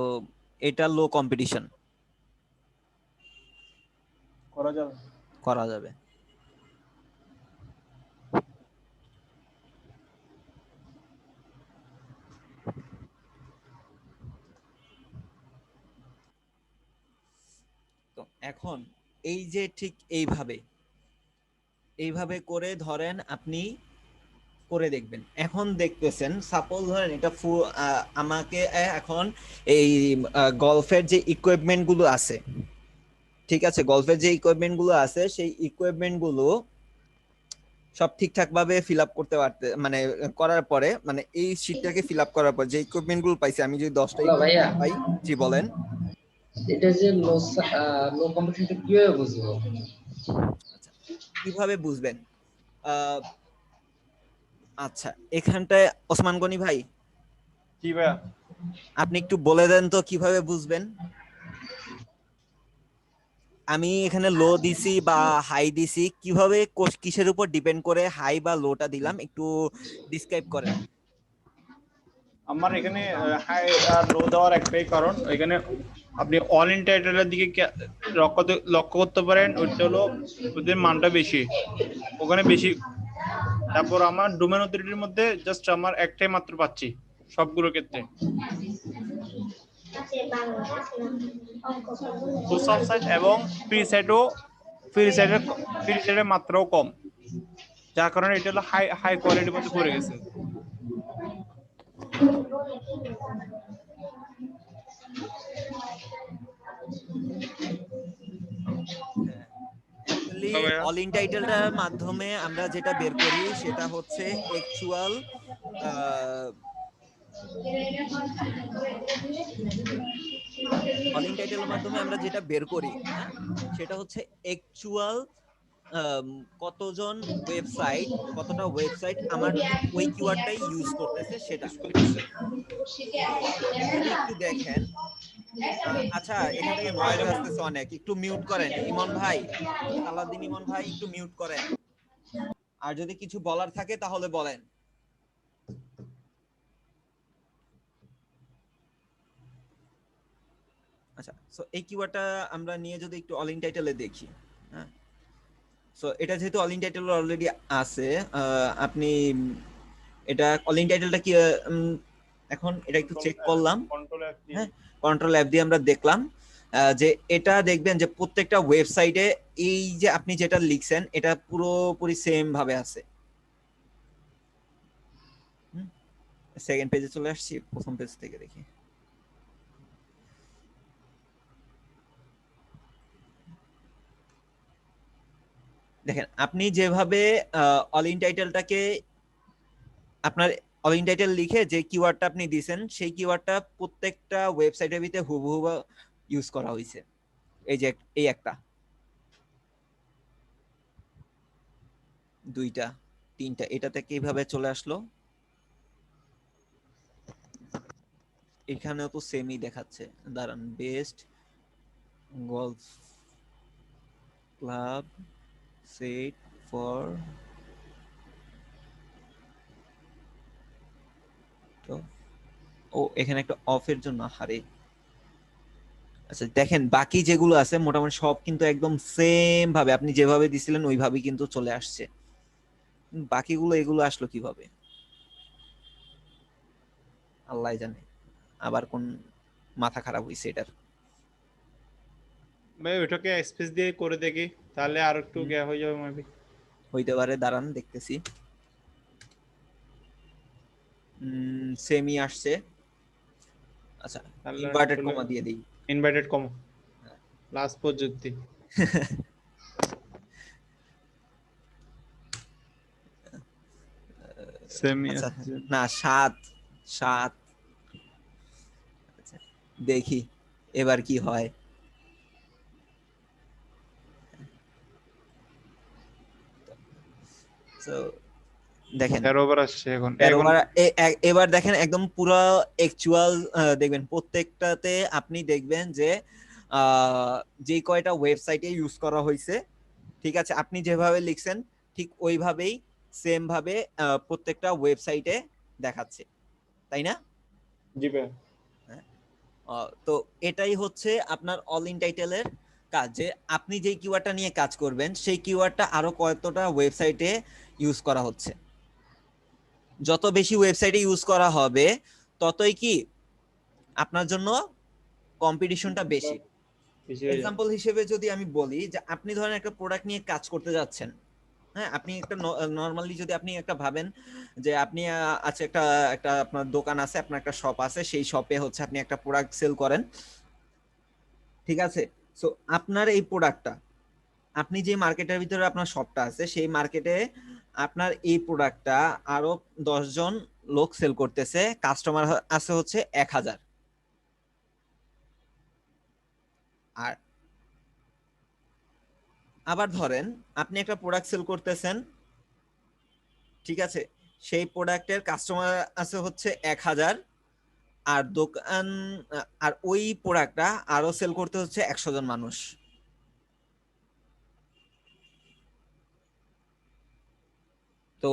এটা লো কম্পিটিশন করা যাবে। করা যাবে। তো এখন এই যে ঠিক এইভাবে করে ধরেন আপনি করে দেখবেন। এখন দেখতেছেন, সাপোজ ধরেন এটা আমাকে এখন এই গলফের যে ইকুইপমেন্ট গুলো আছে, ঠিক আছে, গলফের যে ইকুইপমেন্ট গুলো আছে সেই ইকুইপমেন্ট গুলো সব ঠিকঠাক ভাবে ফিল আপ করতে পারতে, মানে করার পরে, মানে এই শীটটাকে ফিল আপ করার পর যে ইকুইপমেন্ট গুলো পাইছি, আমি যদি 10টা হ্যালো ভাইয়া, ইকুইপমেন্ট পাই। জি বলেন। এটা যে লো কম্পিটিশনটা কিভাবে বুঝবো? আচ্ছা, কিভাবে বুঝবেন? আচ্ছা, এখানটায় ওসমান গনি ভাই, জি ভাইয়া, আপনি একটু বলে দেন তো কিভাবে বুঝবেন? আমি এখানে লো দিছি বা হাই দিছি, কিভাবে কিসের উপর ডিপেন্ড করে হাই বা লোটা দিলাম, একটু ডিসক্রাইব করেন। আমার এখানে হাই আর লো দেওয়ার একটাই কারণ, এখানে আপনি অল ইন টাইটেলের দিকে লক্ষ্য করতে পারেন, ওইটা হলো ওদের মানটা বেশি, ওখানে বেশি। তারপর আমার ডোমেন অথরিটির মধ্যে জাস্ট আমার একটাই মাত্র পাচ্ছি সবগুলোর ক্ষেত্রে। সোশ্যাল সাইট এবং ফ্রি সাইটের মাত্রাও কম, যার কারণে এটা হলো হাই কোয়ালিটির মধ্যে পড়ে গেছে। অল ইন টাইটেলটার মাধ্যমে আমরা যেটা বের করি সেটা হচ্ছে অ্যাকচুয়াল, অল ইন টাইটেলের মাধ্যমে আমরা যেটা বের করি, হ্যাঁ, সেটা হচ্ছে অ্যাকচুয়াল কতটা ওয়েবসাইট আমার ওই কিওয়ার্ডটাই ইউজ করতেছে সেটা। যদি একটু দেখেন, আচ্ছা এখান থেকে নয়েজ আসতেছে অনেক, একটু মিউট করেন ইমন ভাই, সালাউদ্দিন ইমন ভাই, একটু মিউট করেন। আর যদি কিছু বলার থাকে তাহলে বলেন। আচ্ছা, সো এই কিওয়ার্ডটা আমরা নিয়ে যদি একটু অল ইন টাইটেলে দেখি, হ্যাঁ, সো এটা যেহেতু অল ইন টাইটেল অলরেডি আছে, আপনি এটা অল ইন টাইটেলটা কি, এখন এটা একটু চেক করলাম, হ্যাঁ, কন্ট্রোল এফ দিয়ে আমরা দেখলাম যে এটা দেখবেন যে প্রত্যেকটা ওয়েবসাইটে এই যে আপনি যেটা লিখছেন এটা পুরোপুরি সেম ভাবে আছে। সেকেন্ড পেজে চলে আসছি, প্রথম পেজ থেকে দেখি। দেখেন আপনি যেভাবে অল ইন টাইটেলটাকে আপনার অল ইন টাইটেল লিখে যে কিওয়ার্ডটা আপনি দিবেন সেই কিওয়ার্ডটা প্রত্যেকটা ওয়েবসাইটের ভিতরে হুবহু ইউজ করা হয়েছে। এই যে এই একটা, দুইটা, তিনটা, এটাতে কিভাবে চলে আসলো? এখানেও তো সেমই দেখাচ্ছে। দাঁড়ান, best golf club set for তো ও এখানে একটা অফের জন্য হারে। আচ্ছা দেখেন বাকি যেগুলো আছে মোটামুটি সব কিন্তু একদম সেম ভাবে আপনি যেভাবে দিছিলেন ওইভাবেই কিন্তু চলে আসছে। বাকিগুলো এগুলো আসলো কিভাবে আল্লাহ জানে, আবার কোন মাথা খারাপ হইছে এটার। ভাই ওটাকে স্পেস দিয়ে করে দেখি, তাহলে আর একটু গ্যাপ হয়ে যাবে মেবি। হইতে পারে, দাঁড়ান দেখতেছি। সেমি আসছে। আচ্ছা তাহলে ইনভার্টেড কমা দিয়ে দিই। ইনভাইটেড কম লাস্ট পর্যন্ত। সেমি আচ্ছা আসছে। না, 7 7। আচ্ছা, দেখি এবার কি হয়। তো দেখেন 13 ওভার আসছে এখন। এখন এবার দেখেন একদম পুরো অ্যাকচুয়াল দেখবেন প্রত্যেকটাতে আপনি দেখবেন যে যে কয়টা ওয়েবসাইটে ইউজ করা হয়েছে, ঠিক আছে, আপনি যেভাবে লিখছেন ঠিক ওইভাবেই সেম ভাবে প্রত্যেকটা ওয়েবসাইটে দেখাচ্ছে, তাই না? জি ভাই। হ্যাঁ। তো এটাই হচ্ছে আপনার অল ইন টাইটেলের কাজ, যে আপনি যেই কিওয়ার্ডটা নিয়ে কাজ করবেন সেই কিওয়ার্ডটা আরো কতটা ওয়েবসাইটে ইউজ করা হচ্ছে। যত বেশি ওয়েবসাইটে ইউজ করা হবে ততই কি আপনার জন্য কম্পিটিশনটা বেশি। বেশি হয়ে যাবে। এক্সাম্পল হিসেবে যদি আমি বলি যে আপনি ধরেন একটা প্রোডাক্ট নিয়ে কাজ করতে যাচ্ছেন, হ্যাঁ, আপনি একটা নরমালি যদি আপনি একটা ভাবেন যে আপনি আছে একটা একটা আপনার দোকান আছে, আপনার একটা শপ আছে, সেই শপে হচ্ছে আপনি একটা প্রোডাক্ট সেল করেন, ঠিক আছে। সো আপনার এই প্রোডাক্টটা আপনি যে মার্কেটের ভিতরে আপনার শপটা আছে সেই মার্কেটে আপনার এই প্রোডাক্টটা আরো 10 জন লোক সেল করতেছে, কাস্টমার আছে হচ্ছে 1000। আর আবার ধরেন আপনি একটা প্রোডাক্ট সেল করতেছেন, ঠিক আছে, সেই প্রোডাক্টের কাস্টমার আছে হচ্ছে 1000, আর দোকান আর ওই প্রোডাক্টটা আরো সেল করতে হচ্ছে 100 জন মানুষ। তো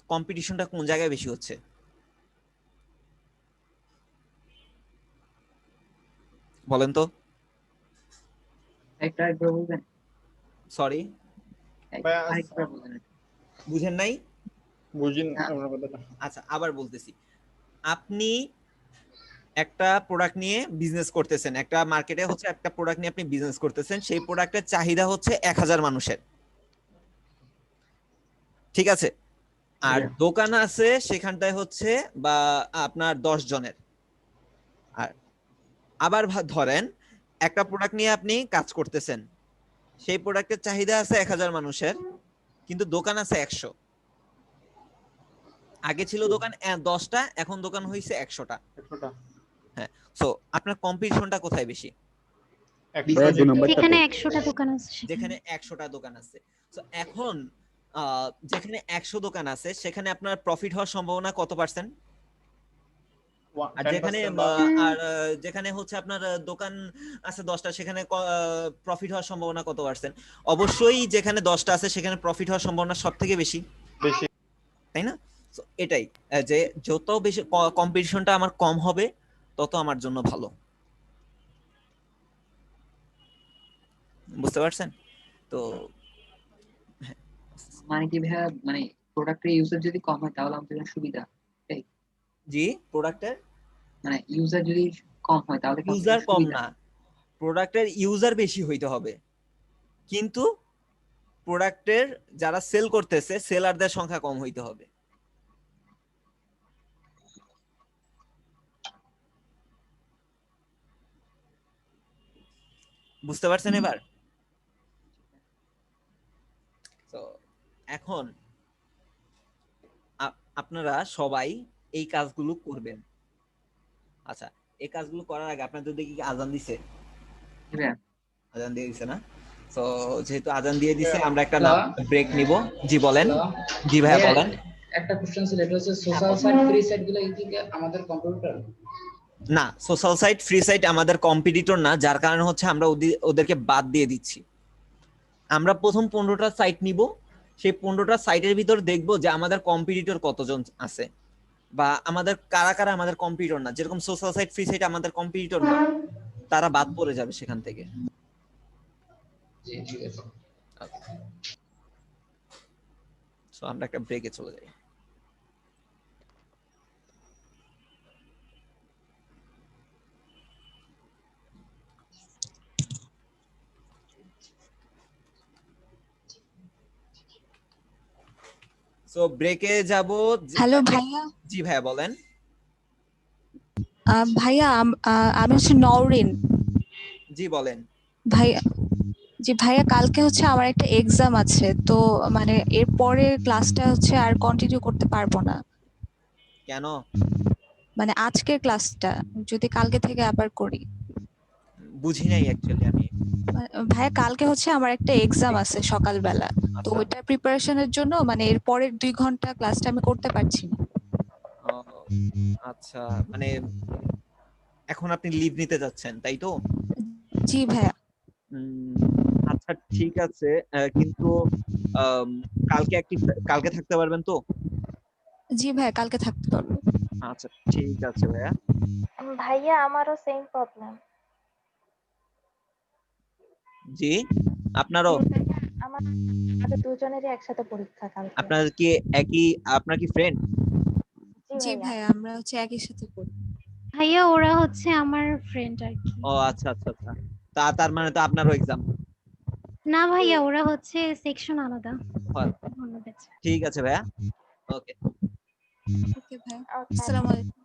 কম্পিটিশনটা কোন জায়গায় বেশি হচ্ছে বলেন তো? একবার বলবেন? সরি, ভাই আরেকবার বলবেন? বুঝেন নাই? বুঝিন আপনার কথাটা। আচ্ছা আবার বলতেছি। আপনি একটা প্রোডাক্ট নিয়ে বিজনেস করতেছেন, একটা মার্কেটে হচ্ছে একটা প্রোডাক্ট নিয়ে আপনি বিজনেস করতেছেন, সেই প্রোডাক্টের চাহিদা হচ্ছে 1000 মানুষের, ঠিক আছে। আর দোকান আছে সেখানটায় হচ্ছে বা আপনার 10 জনের। আর আবার ধরেন একটা প্রোডাক্ট নিয়ে আপনি কাজ করতেছেন, সেই প্রোডাক্টের চাহিদা আছে 1000 মানুষের, কিন্তু দোকান আছে 100। আগে ছিল দোকান 10টা, এখন দোকান হয়েছে 100টা। 100টা। হ্যাঁ, সো আপনার কম্পিটিশনটা কোথায় বেশি? ভাইয়া 2 নম্বরটা যেখানে তো 100টা দোকান আছে সেখানে। যেখানে 100টা দোকান আছে। তো এখন যেখানে 100 দোকান আছে সেখানে আপনার প্রফিট হওয়ার সম্ভাবনা কত পার্সেন্ট? আর যেখানে 10% বা আর যেখানে হচ্ছে আপনার দোকান আছে 10টা, সেখানে প্রফিট হওয়ার সম্ভাবনা কত পার্সেন্ট? অবশ্যই যেখানে 10টা আছে সেখানে প্রফিট হওয়ার সম্ভাবনা সব থেকে বেশি, বেশি। তাই না? So, এটাই যে যত বেশি কম্পিটিশনটা আমার কম হবে তত আমার জন্য ভালো। বুঝতে পারছেন? তো মানে কি ভাইয়া, মানে প্রোডাক্টের ইউজার যদি কম হয় তাহলে আমাদের জন্য সুবিধা, তাই? জি, প্রোডাক্টের মানে ইউজার যদি কম হয় তাহলে কি আমাদের ইউজার জন্য কম সুবিধা? না, প্রোডাক্টের ইউজার বেশি হইতে হবে, কিন্তু প্রোডাক্টের যারা সেল করতেছে সেলারদের সংখ্যা কম হইতে হবে। বুঝতে পারছেন এবার? এখন আপনারা সবাই এই কাজগুলো করবেন। আচ্ছা, এই কাজগুলো করার আগে আপনাদের দিকে কি আজান দিছে? জি ভাইয়া। আজান দিয়ে দিছে না? তো যেহেতু আজান দিয়ে দিছে হ্যাঁ। আমরা একটা হ্যালো? ব্রেক নিব। জি বলেন। হ্যালো? জি ভাইয়া ভাইয়া, বলেন। একটা কোশ্চেন ছিল, এটা হচ্ছে সোশ্যাল সাইট ফ্রি সাইট গুলো কি কি আমাদের কম্পিউটার? না, সোশ্যাল সাইট ফ্রি সাইট আমাদের কম্পিটিটর না, যার কারণে হচ্ছে আমরা ওদেরকে বাদ দিয়ে দিচ্ছি। আমরা প্রথম 15টা সাইট নিব, সেই 15টা সাইটের ভিতর দেখব যে আমাদের কম্পিটিটর কতজন আছে, বা আমাদের কারা কারা আমাদের কম্পিটিটর না। যেরকম সোশ্যাল সাইট ফ্রি সাইট আমাদের কম্পিটিটর না, তারা বাদ পড়ে যাবে সেখান থেকে। জি ঠিক আছে। সো আমরা একটা ব্রেকে চলে যাই। সো ব্রেকে যাব। হ্যালো ভাইয়া। জি ভাইয়া বলেন। ভাইয়া আমি হচ্ছে নওরিন। জি বলেন। ভাইয়া, জি ভাইয়া, কালকে হচ্ছে আমার একটা এক্সাম আছে, তো মানে এরপরে ক্লাসটা হচ্ছে আর কন্টিনিউ করতে পারবো না। কেন? মানে আজকের ক্লাসটা যদি কালকে থেকে আবার করি। বুঝি নাই অ্যাকচুয়ালি আমি। ভাইয়া, কালকে হচ্ছে আমার একটা এক্সাম আছে সকালবেলা, তো আচ্ছা। ওইটার প্রিপারেশনের জন্য মানে এর পরের 2 ঘন্টা ক্লাসটা আমি করতে পারছি না। ও, আচ্ছা, মানে এখন আপনি লিভ নিতে যাচ্ছেন তাই তো? জি ভাইয়া। আচ্ছা ঠিক আছে, কিন্তু আম, কালকে থাকতে পারবেন তো? জি ভাইয়া, কালকে থাকতে পারবো। আচ্ছা ঠিক আছে ভাইয়া। ভাইয়া আমারও সেম প্রবলেম। জি, আপনারও? আমাদের দুজনেরই একসাথে পরীক্ষা কালকে। আপনার কি আপনার কি ফ্রেন্ড? জি ভাইয়া, আমরা হচ্ছে একই সাথে পড়ি। ভাইয়া ওরা হচ্ছে আমার ফ্রেন্ড আর কি। ও আচ্ছা আচ্ছা আচ্ছা, তার মানে তো আপনারও এক্সাম। না ভাইয়া, ওরা হচ্ছে সেকশন আলাদা। হয়। অন্য ব্যাচ। ঠিক আছে ভাইয়া, ওকে। ওকে ভাইয়া, ওকে। আসসালামু আলাইকুম।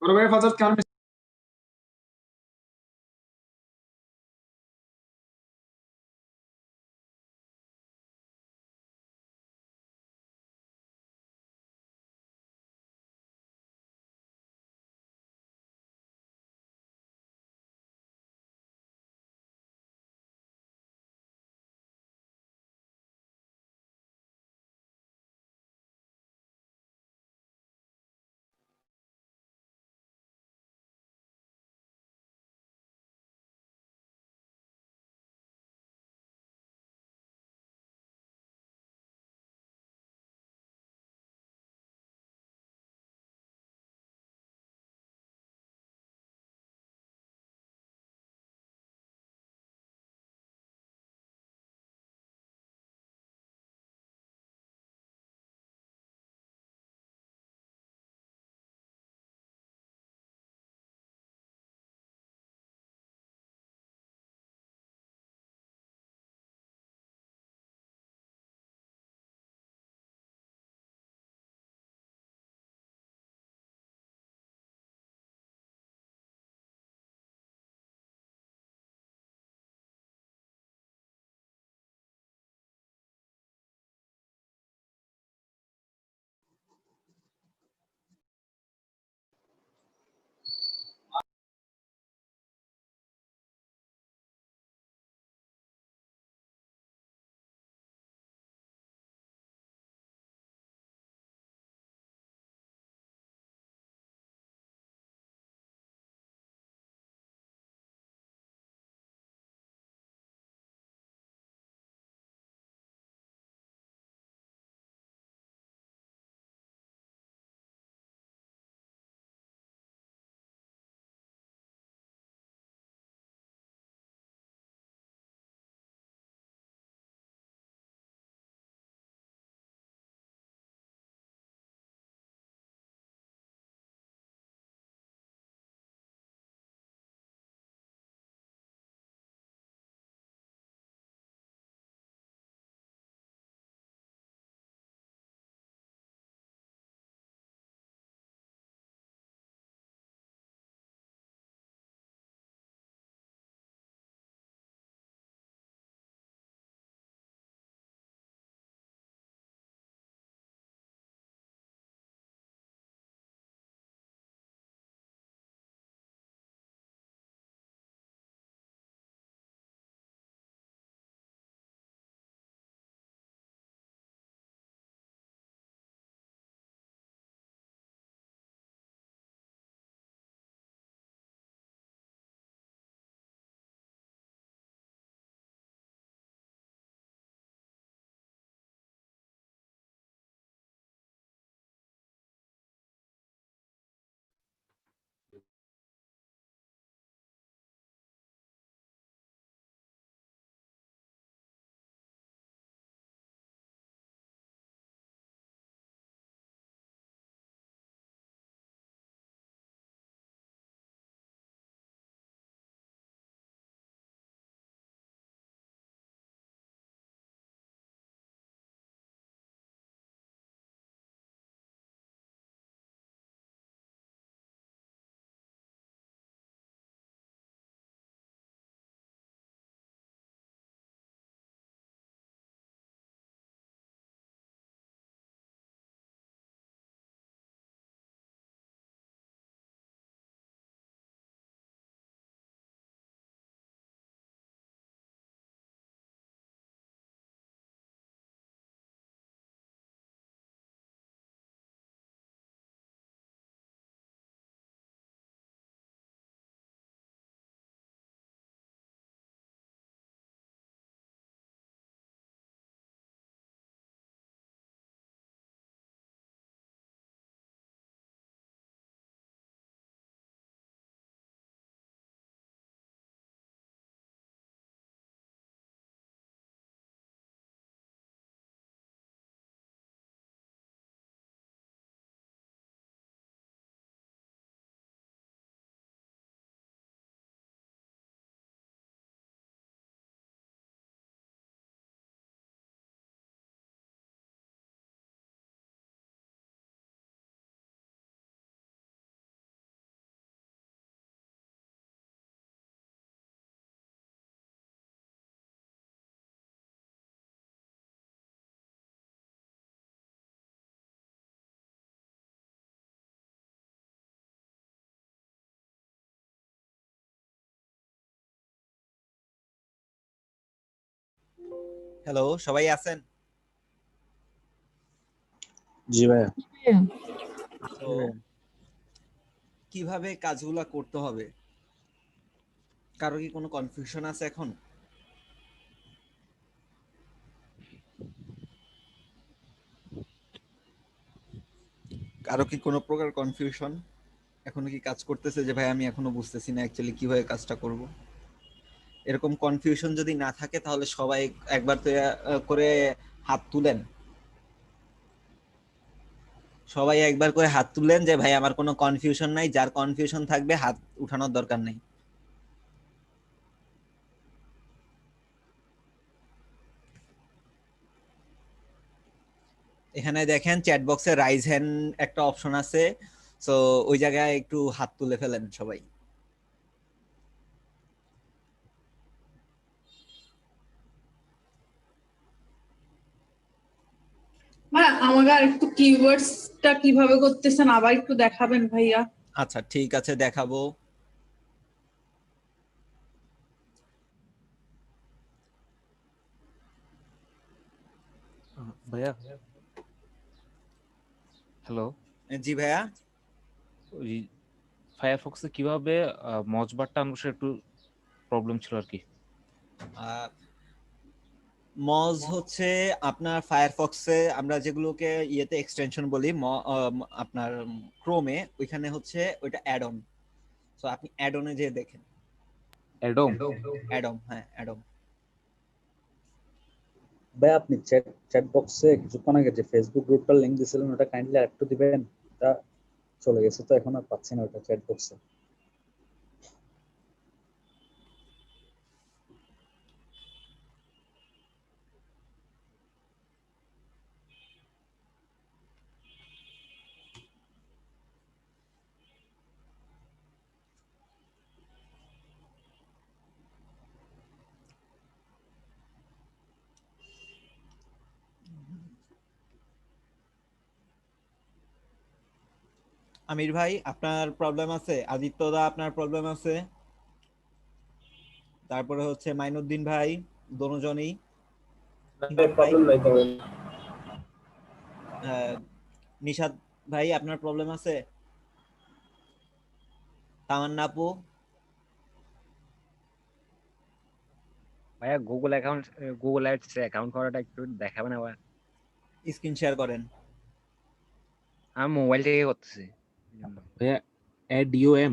বড় ভাই ফাজাদ কেমন হ্যালো, সবাই আছেন? জি ভাইয়া। তো কিভাবে কাজগুলা করতে হবে? কারো কি কোনো কনফিউশন আছে এখন? কারো কি কোনো প্রকার কনফিউশন এখনো কি কাজ করতেছে যে ভাই আমি এখনো বুঝতেছি না অ্যাকচুয়ালি কিভাবে কাজটা করব? এরকম কনফিউশন যদি না থাকে তাহলে সবাই একবার তো করে হাত তুলেন। সবাই একবার করে হাত তুলেন যে ভাই আমার কোনো কনফিউশন নাই। যার কনফিউশন থাকবে হাত উঠানোর দরকার নেই। এখানে দেখেন চ্যাট বক্সে রাইজ হ্যান্ড একটা অপশন আছে, সো ওই জায়গায় একটু হাত তুলে ফেলেন সবাই। ভাই আমাকে আর একটু কিওয়ার্ডসটা কিভাবে করতেছেন আবার একটু দেখাবেন ভাইয়া। আচ্ছা ঠিক আছে, দেখাবো। ভাইয়া হ্যালো, জি ভাইয়া। ওই ফায়ারফক্সে কিভাবে মজ বারটা আনবো সেটা একটু প্রবলেম ছিল আর কি। মজ হচ্ছে আপনার ফায়ারফক্সে আমরা যেগুলোকে ইয়েতে এক্সটেনশন বলি, আপনার ক্রোমে ওইখানে হচ্ছে ওইটা অ্যাড অন। সো আপনি অ্যাড অনে যে দেখেন। অ্যাডম? অ্যাডম, হ্যাঁ অ্যাডম। ভাই আপনি চ্যাট চ্যাট বক্সে কিছুক্ষণ আগে যে ফেসবুক গ্রুপটার লিংক দিয়েছিলেন ওটা কাইন্ডলি একটু দিবেন। এটা চলে গেছে তো এখন আর পাচ্ছি না ওটা চ্যাট বক্সে। আমির ভাই আপনার প্রবলেম আছে, আদিত্য দা আপনার প্রবলেম আছে, তারপরে হচ্ছে মাইনুদ্দিন ভাই, দোনোজনই। ইমন ভাই, প্রবলেম নাই তবে। নিশাদ ভাই আপনার প্রবলেম আছে, তামান্না আপু। ভাইয়া Google account, Google ads account করাটা একটু দেখাবেন আবার। স্ক্রিন শেয়ার করেন। আমি মোবাইল থেকে করতেছি এই জন্য। ভাইয়া ADOM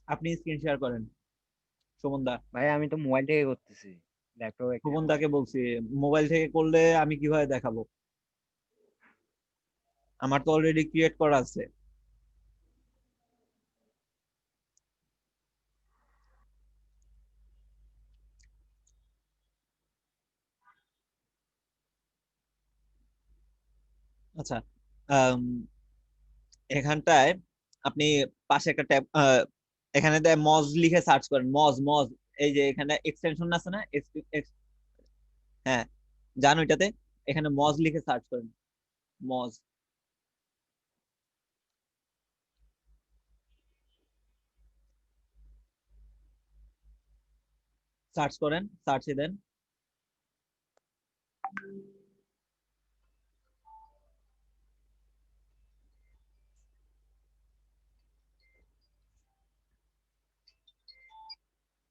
আপনি স্ক্রিন শেয়ার করেন সুমন দা। ভাই আমি তো মোবাইল থেকে করতেছি, ল্যাপটপে সুমন দাকে বলছি মোবাইল থেকে করলে আমি কিভাবে দেখাবো? আমার তো অলরেডি ক্রিয়েট করা আছে। আচ্ছা, আম, এখানটায় আপনি পাশে একটা ট্যাব, এখানে মজ লিখে সার্চ করেন। মজ মজ, এই যে এখানে এক্সটেনশন আছে না, হ্যাঁ জানো এটাতে, এখানে মজ লিখে সার্চ করেন। মজ সার্চ করেন, সার্চে দেন।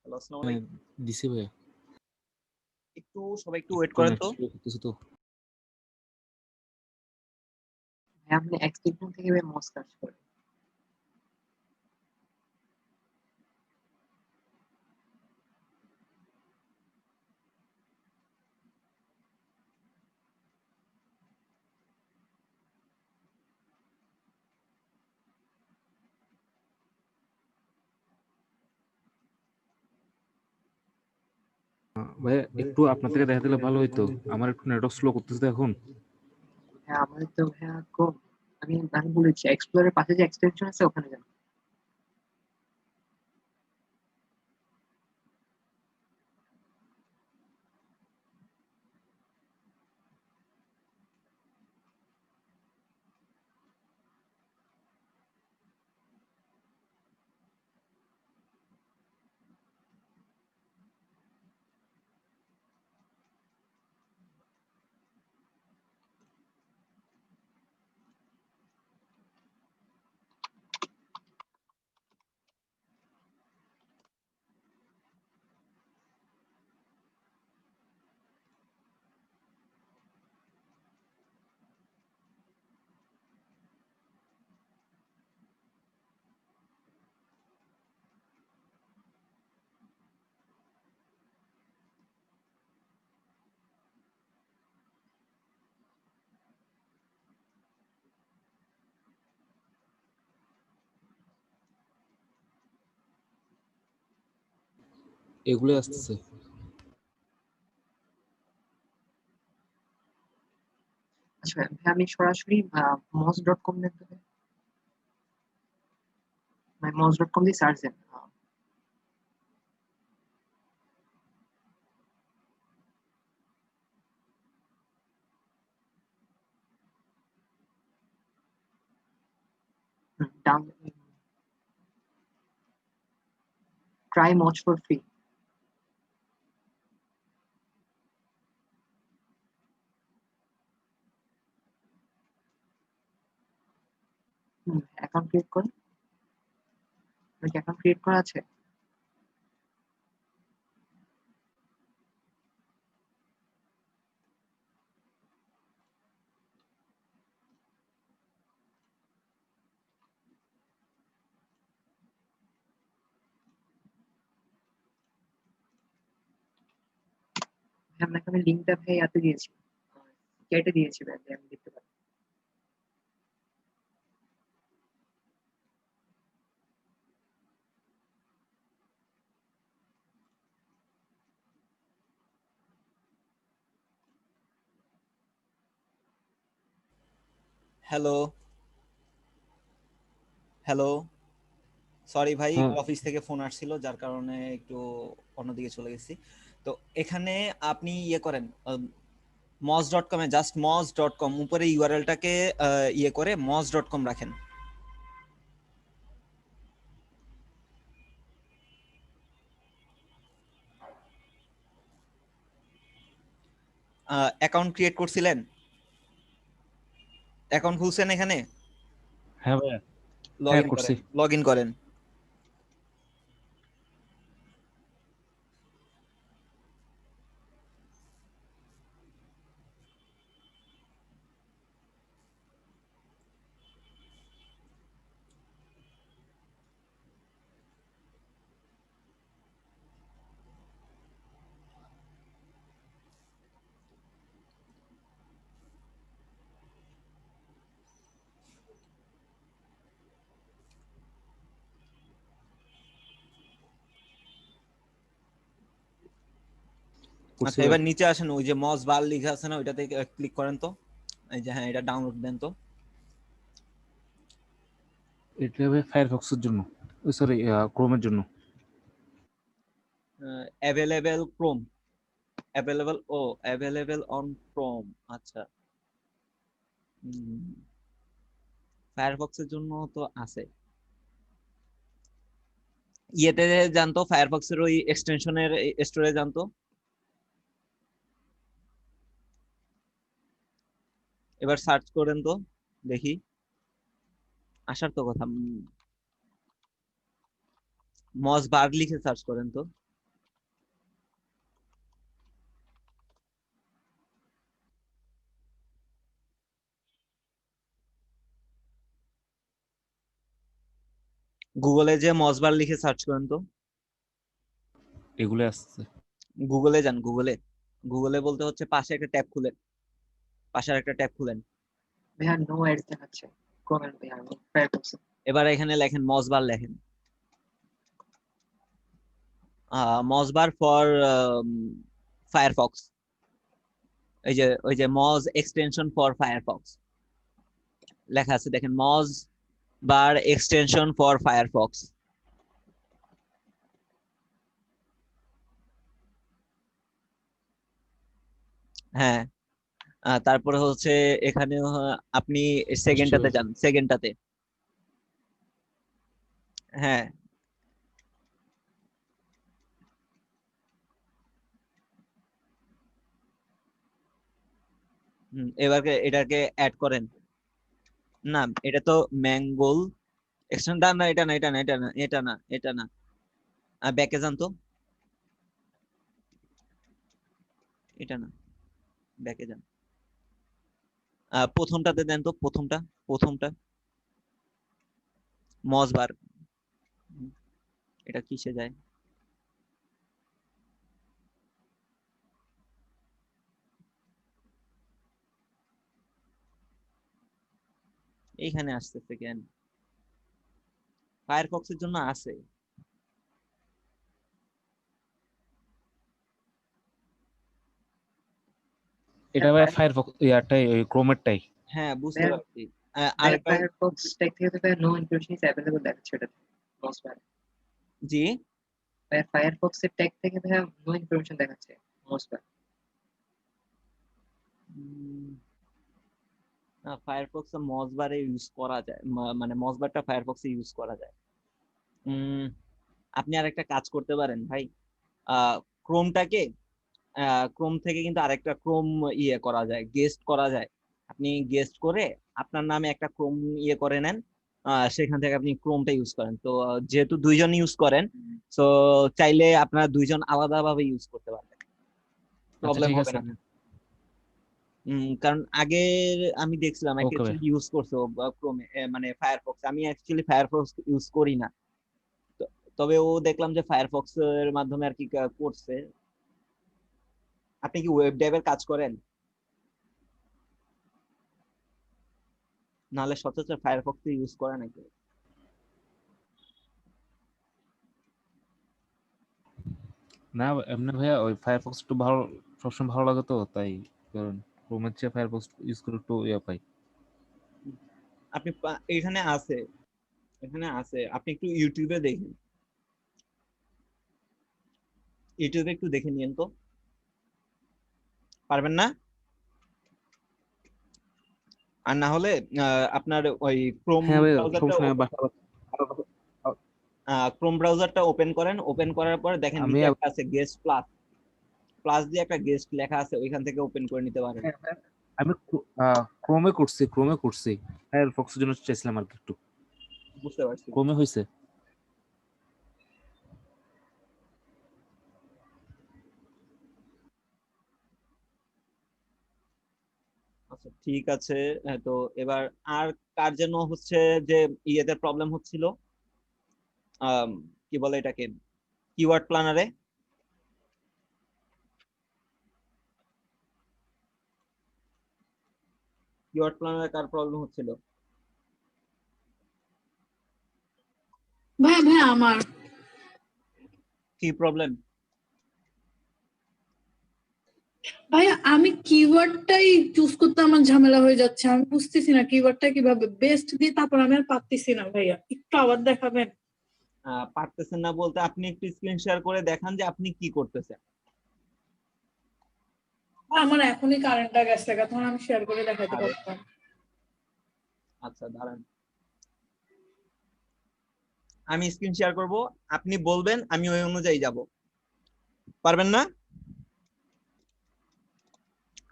হ্যালো, আসসালামু আলাইকুম। দিছি ভাইয়া, একটু সবাই একটু ওয়েট করেন তো। করতেছি তো। হ্যাঁ আপনি এক্সটেনশন থেকে মস কাজ করেন। ভাইয়া একটু আপনার থেকে দেখা দিলে ভালো হইতো, আমার একটু নেটওয়ার্ক স্লো করতেছে তো এখন। হ্যাঁ আমাদের তো ভাইয়া আমি বলেছি এক্সপ্লোরের পাশে যে এক্সটেনশন আছে ওখানে যান। এগুলোই আসতেছে। আচ্ছা ভাই, আমি সরাসরি moz.com দেখতে পাই, মানে moz.com দিয়ে সার্চ দেন। Try Moz for free. Account create করুন। অ্যাকাউন্ট ক্রিয়েট করা আছে? আপনাকে আমি লিঙ্কটা ভাই ইয়াতে দিয়েছি, চ্যাটে দিয়েছি ভাই, আমি দেখতে পারি। হ্যালো হ্যালো, সরি ভাই, হ্যাঁ অফিস থেকে ফোন আসছিল যার কারণে একটু অন্যদিকে চলে গেছি। তো এখানে আপনি ইয়ে করেন, moz.com এ জাস্ট moz.com উপরে ইউআরএলটাকে ইয়ে করে moz.com রাখেন। অ্যাকাউন্ট ক্রিয়েট করছিলেন? অ্যাকাউন্ট খুলছেন এখানে? হ্যাঁ ভাইয়া, লগ হ্যাঁ ইন করছি। করেন, লগ ইন করেন। করছি আচ্ছা, ভাই। এবার নিচে আসেন, ওই যে মজ বার লেখা আছে না, ওইটাতে ক্লিক করেন তো। এই যে হ্যাঁ, এটা ডাউনলোড দেন তো। এটা ভাই ফায়ারফক্সের জন্য, সরি ক্রোমের জন্য। অ্যাভেলেবেল ক্রোম, অ্যাভেলেবেল, ও অ্যাভেলেবেল অন ক্রোম। আচ্ছা, ফায়ারফক্সের জন্য তো আছে। ইয়েতে জানতো, ফায়ারফক্সের ওই এক্সটেনশনের স্টোরে জানতো। এবার সার্চ করেন তো, দেখি আসার তো কথা। মজ বার লিখে সার্চ করেন তো। গুগলে যে মজ বার লিখে সার্চ করেন তো। এগুলোই আসছে। গুগলে যান, গুগলে। গুগলে বলতে হচ্ছে পাশে একটা ট্যাব খুলেন, পাশের একটা ট্যাব খুলেন। ভাইয়া নো অ্যাডস দেখাচ্ছে ক্রোমের, ভাইয়া আমি ফায়ারফক্সে। এবার এখানে লেখেন মজ বার, লেখেন মজ বার ফর ফায়ারফক্স। ওই যে মজ এক্সটেনশন ফর ফায়ারফক্স লেখা আছে, দেখেন মজ বার এক্সটেনশন ফর ফায়ারফক্স। হ্যাঁ, তারপরে হচ্ছে এখানে আপনি আসছে সেকেন্ডটাতে ভাই। যান, সেকেন্ডটাতে। হ্যাঁ, এবারকে এটাকে অ্যাড করেন। না, এটা তো ম্যাঙ্গোল এক্সটেনশন, না এটা না, এটা না, এটা না, এটা না, এটা না। ব্যাকে যান তো, এটা না, ব্যাকে যান। প্রথমটাতে দেন তো, প্রথমটা, প্রথমটা মজ বার। এটা কিসে যায়? এইখানে আসতেছে কেন? ফায়ারফক্সের জন্য আছে। এটা ভাই ফায়ারফক্স ইয়ারটাই ওই ক্রোমেরটাই। হ্যাঁ বুঝতে ভাইয়া পারছি। আরেকটা ফায়ারফক্স ট্যাগ থেকে তো ভাইয়া নো ইনক্লুশন ইজ অ্যাভেলেবল দেখাচ্ছে এটা মোস্ট বার। জি ভাইয়া ফায়ারফক্স এর ট্যাগ থেকে ভাইয়া নো ইনফরমেশন দেখাচ্ছে মোস্ট বার। ফায়ারফক্স মজবারে ইউজ করা যায়, মানে মজবারটা ফায়ারফক্সে ইউজ করা যায়। আপনি আরেকটা কাজ করতে পারেন ভাই, ক্রোমটাকে ক্রোম থেকে কিন্তু আরেকটা ক্রোম ইয়ে করা যায়, গেস্ট করা যায়। আপনি গেস্ট করে আপনার নামে একটা ক্রোম ইয়ে করে নেন, সেখান থেকে আপনি ক্রোমটা ইউজ করেন। তো যেহেতু দুইজন ইউজ করেন, তো চাইলে আপনারা দুইজন আলাদাভাবে ইউজ করতে পারবেন, আচ্ছা প্রবলেম ঠিক হবে আছে। না। কারণ আগে আমি দেখছিলাম ওকে ভাই। ইউজ করছো ক্রোমে, মানে ফায়ারফক্স। আমি অ্যাকচুয়ালি ফায়ারফক্স ইউজ করি না, তবে ও দেখলাম যে ফায়ারফক্স এর মাধ্যমে আর কি করছে। আপনি কি ওয়েব ডেভের কাজ করেন? নাহলে সচরাচর ফায়ারফক্স ইউজ করে নাকি? না এমনি ভাইয়া ওই ফায়ারফক্স একটু ভালো, সবসময় ভালো লাগে তো তাই কারণ ক্রোমের চেয়ে ফায়ারফক্স ইউজ করে একটু ইয়ে পাই। আপনি এখানে আছে, এখানে আছে, আপনি একটু ইউটিউবে দেখেন, ইউটিউবে একটু দেখে নিন তো। পারবেন না? আর না হলে আপনার ওই ক্রোম হ্যাঁ ভাইয়া ব্রাউজারটা সমস্যা নেই, ক্রোম ব্রাউজারটা ওপেন করেন। ওপেন করার পরে দেখেন আমি নিচে একটা আছে গেস্ট প্লাস, প্লাস দিয়ে একটা গেস্ট লেখা আছে, ওইখান থেকে ওপেন করে নিতে পারেন। আমি ক্রোমে করছি ফায়ারফক্সের জন্য চাইছিলাম আর কি একটু। বুঝতে পারছি। ক্রোমে হয়েছে। আচ্ছা ঠিক আছে। তো এবার আর কার জন্য হচ্ছে যে ইয়েতে প্রবলেম হচ্ছিল, কি বলে এটাকে, কিওয়ার্ড প্ল্যানারে? কিওয়ার্ড প্ল্যানারে কার প্রবলেম হচ্ছিল? ভাইয়া আমার কি প্রবলেম? ভাইয়া আমি কিওয়ার্ডটাই চুজ করতে আমার ঝামেলা হয়ে যাচ্ছে, আমি বুঝতেছি না কিওয়ার্ডটা কিভাবে বেস্ট দিয়ে, তারপর আমি আর পারতেছি না ভাইয়া, একটু আবার দেখাবেন। পারতেছেন না বলতে আপনি একটু স্ক্রিন শেয়ার করে দেখান যে আপনি কি করতেছেন। আমার এখনই কারেন্টটা গেছে, তখন আমি শেয়ার করে দেখাতে আরে পারতাম। আচ্ছা দাঁড়ান, আমি স্ক্রিন শেয়ার করব, আপনি বলবেন, আমি ওই অনুযায়ী যাব। পারবেন না?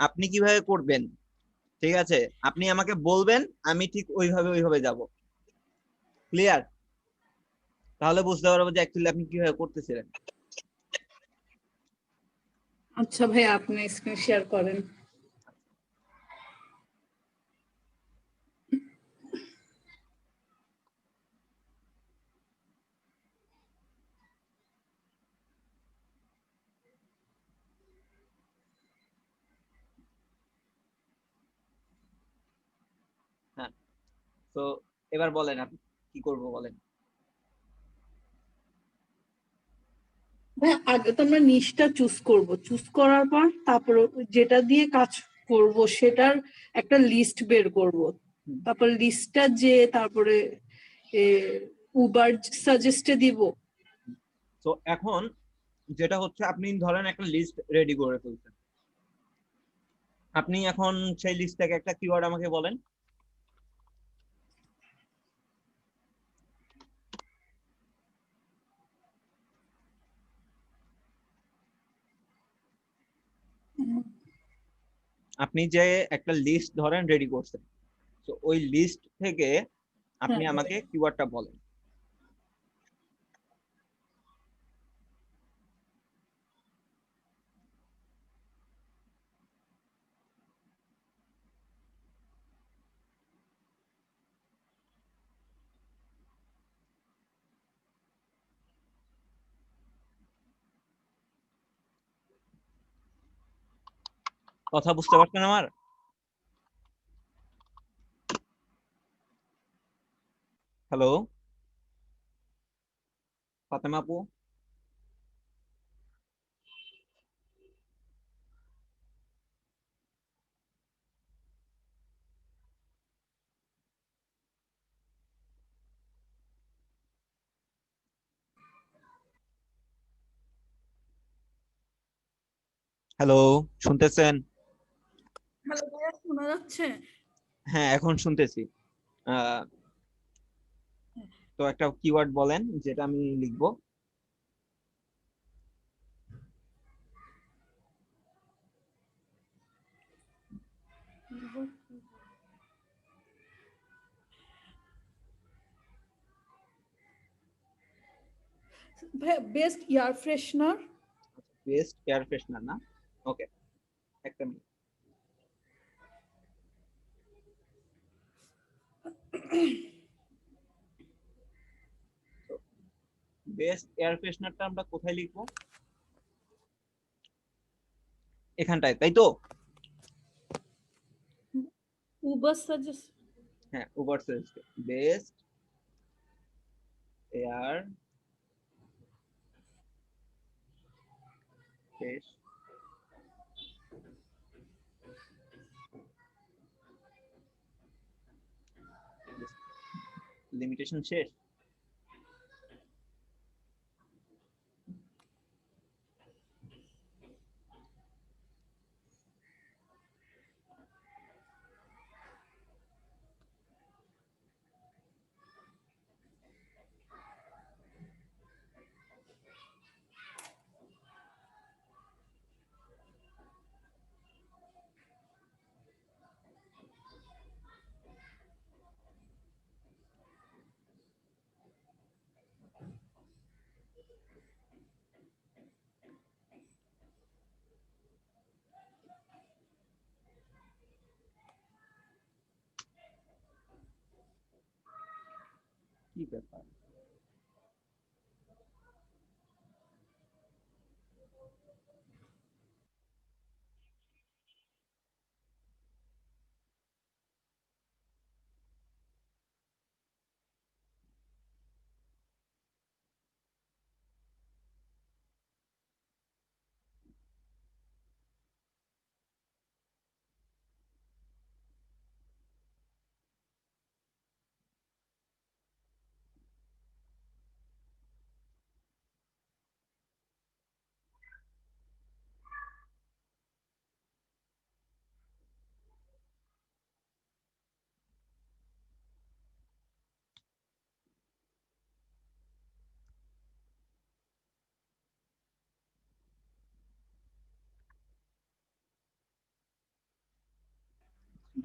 আপনি কিভাবে করবেন, ঠিক আছে, আপনি আমাকে বলবেন, আমি ঠিক ওইভাবে যাব। ক্লিয়ার? তাহলে বুঝতে পারবো যে অ্যাকচুয়ালি আপনি কিভাবে করতেছিলেন। আচ্ছা ভাইয়া আপনি স্ক্রিন শেয়ার করেন। হ্যাঁ, তো এবার বলেন আপনি কি করব বলেন। ভাই আগে তো আমরা নিশটা চুজ করব, চুজ করার পর তারপর যেটা দিয়ে কাজ করব সেটার একটা লিস্ট বের করব, তারপর লিস্টটা যে তারপরে উবার সাজেস্টে দিব। তো এখন যেটা হচ্ছে, আপনি ধরেন একটা লিস্ট রেডি করে ফেলছেন, আপনি এখন সেই লিস্ট থেকে একটা কিওয়ার্ড আমাকে বলেন। আপনি যে একটা লিস্ট ধরেন রেডি করছেন, তো ওই লিস্ট থেকে আপনি আমাকে কিওয়ার্ডটা বলেন। কথা বুঝতে পারছেন আমার? হ্যালো ফাতেমা আপু? হ্যালো, শুনতেছেন? হ্যালো ভাইয়া, শোনা যাচ্ছে? হ্যাঁ, এখন শুনতেছি। তো একটা কিওয়ার্ড বলেন যেটা আমি লিখবো। ভাইয়া best air freshener. Best air freshener না? ওকে, একটা মিনিট। বেস্ট এয়ার ফ্রেশনারটা আমরা কোথায় লিখবো? এখানটায়, তাই তো? Uber suggest. হ্যাঁ, Uber suggest best air fresh limitation শেষ। কি ব্যাপার?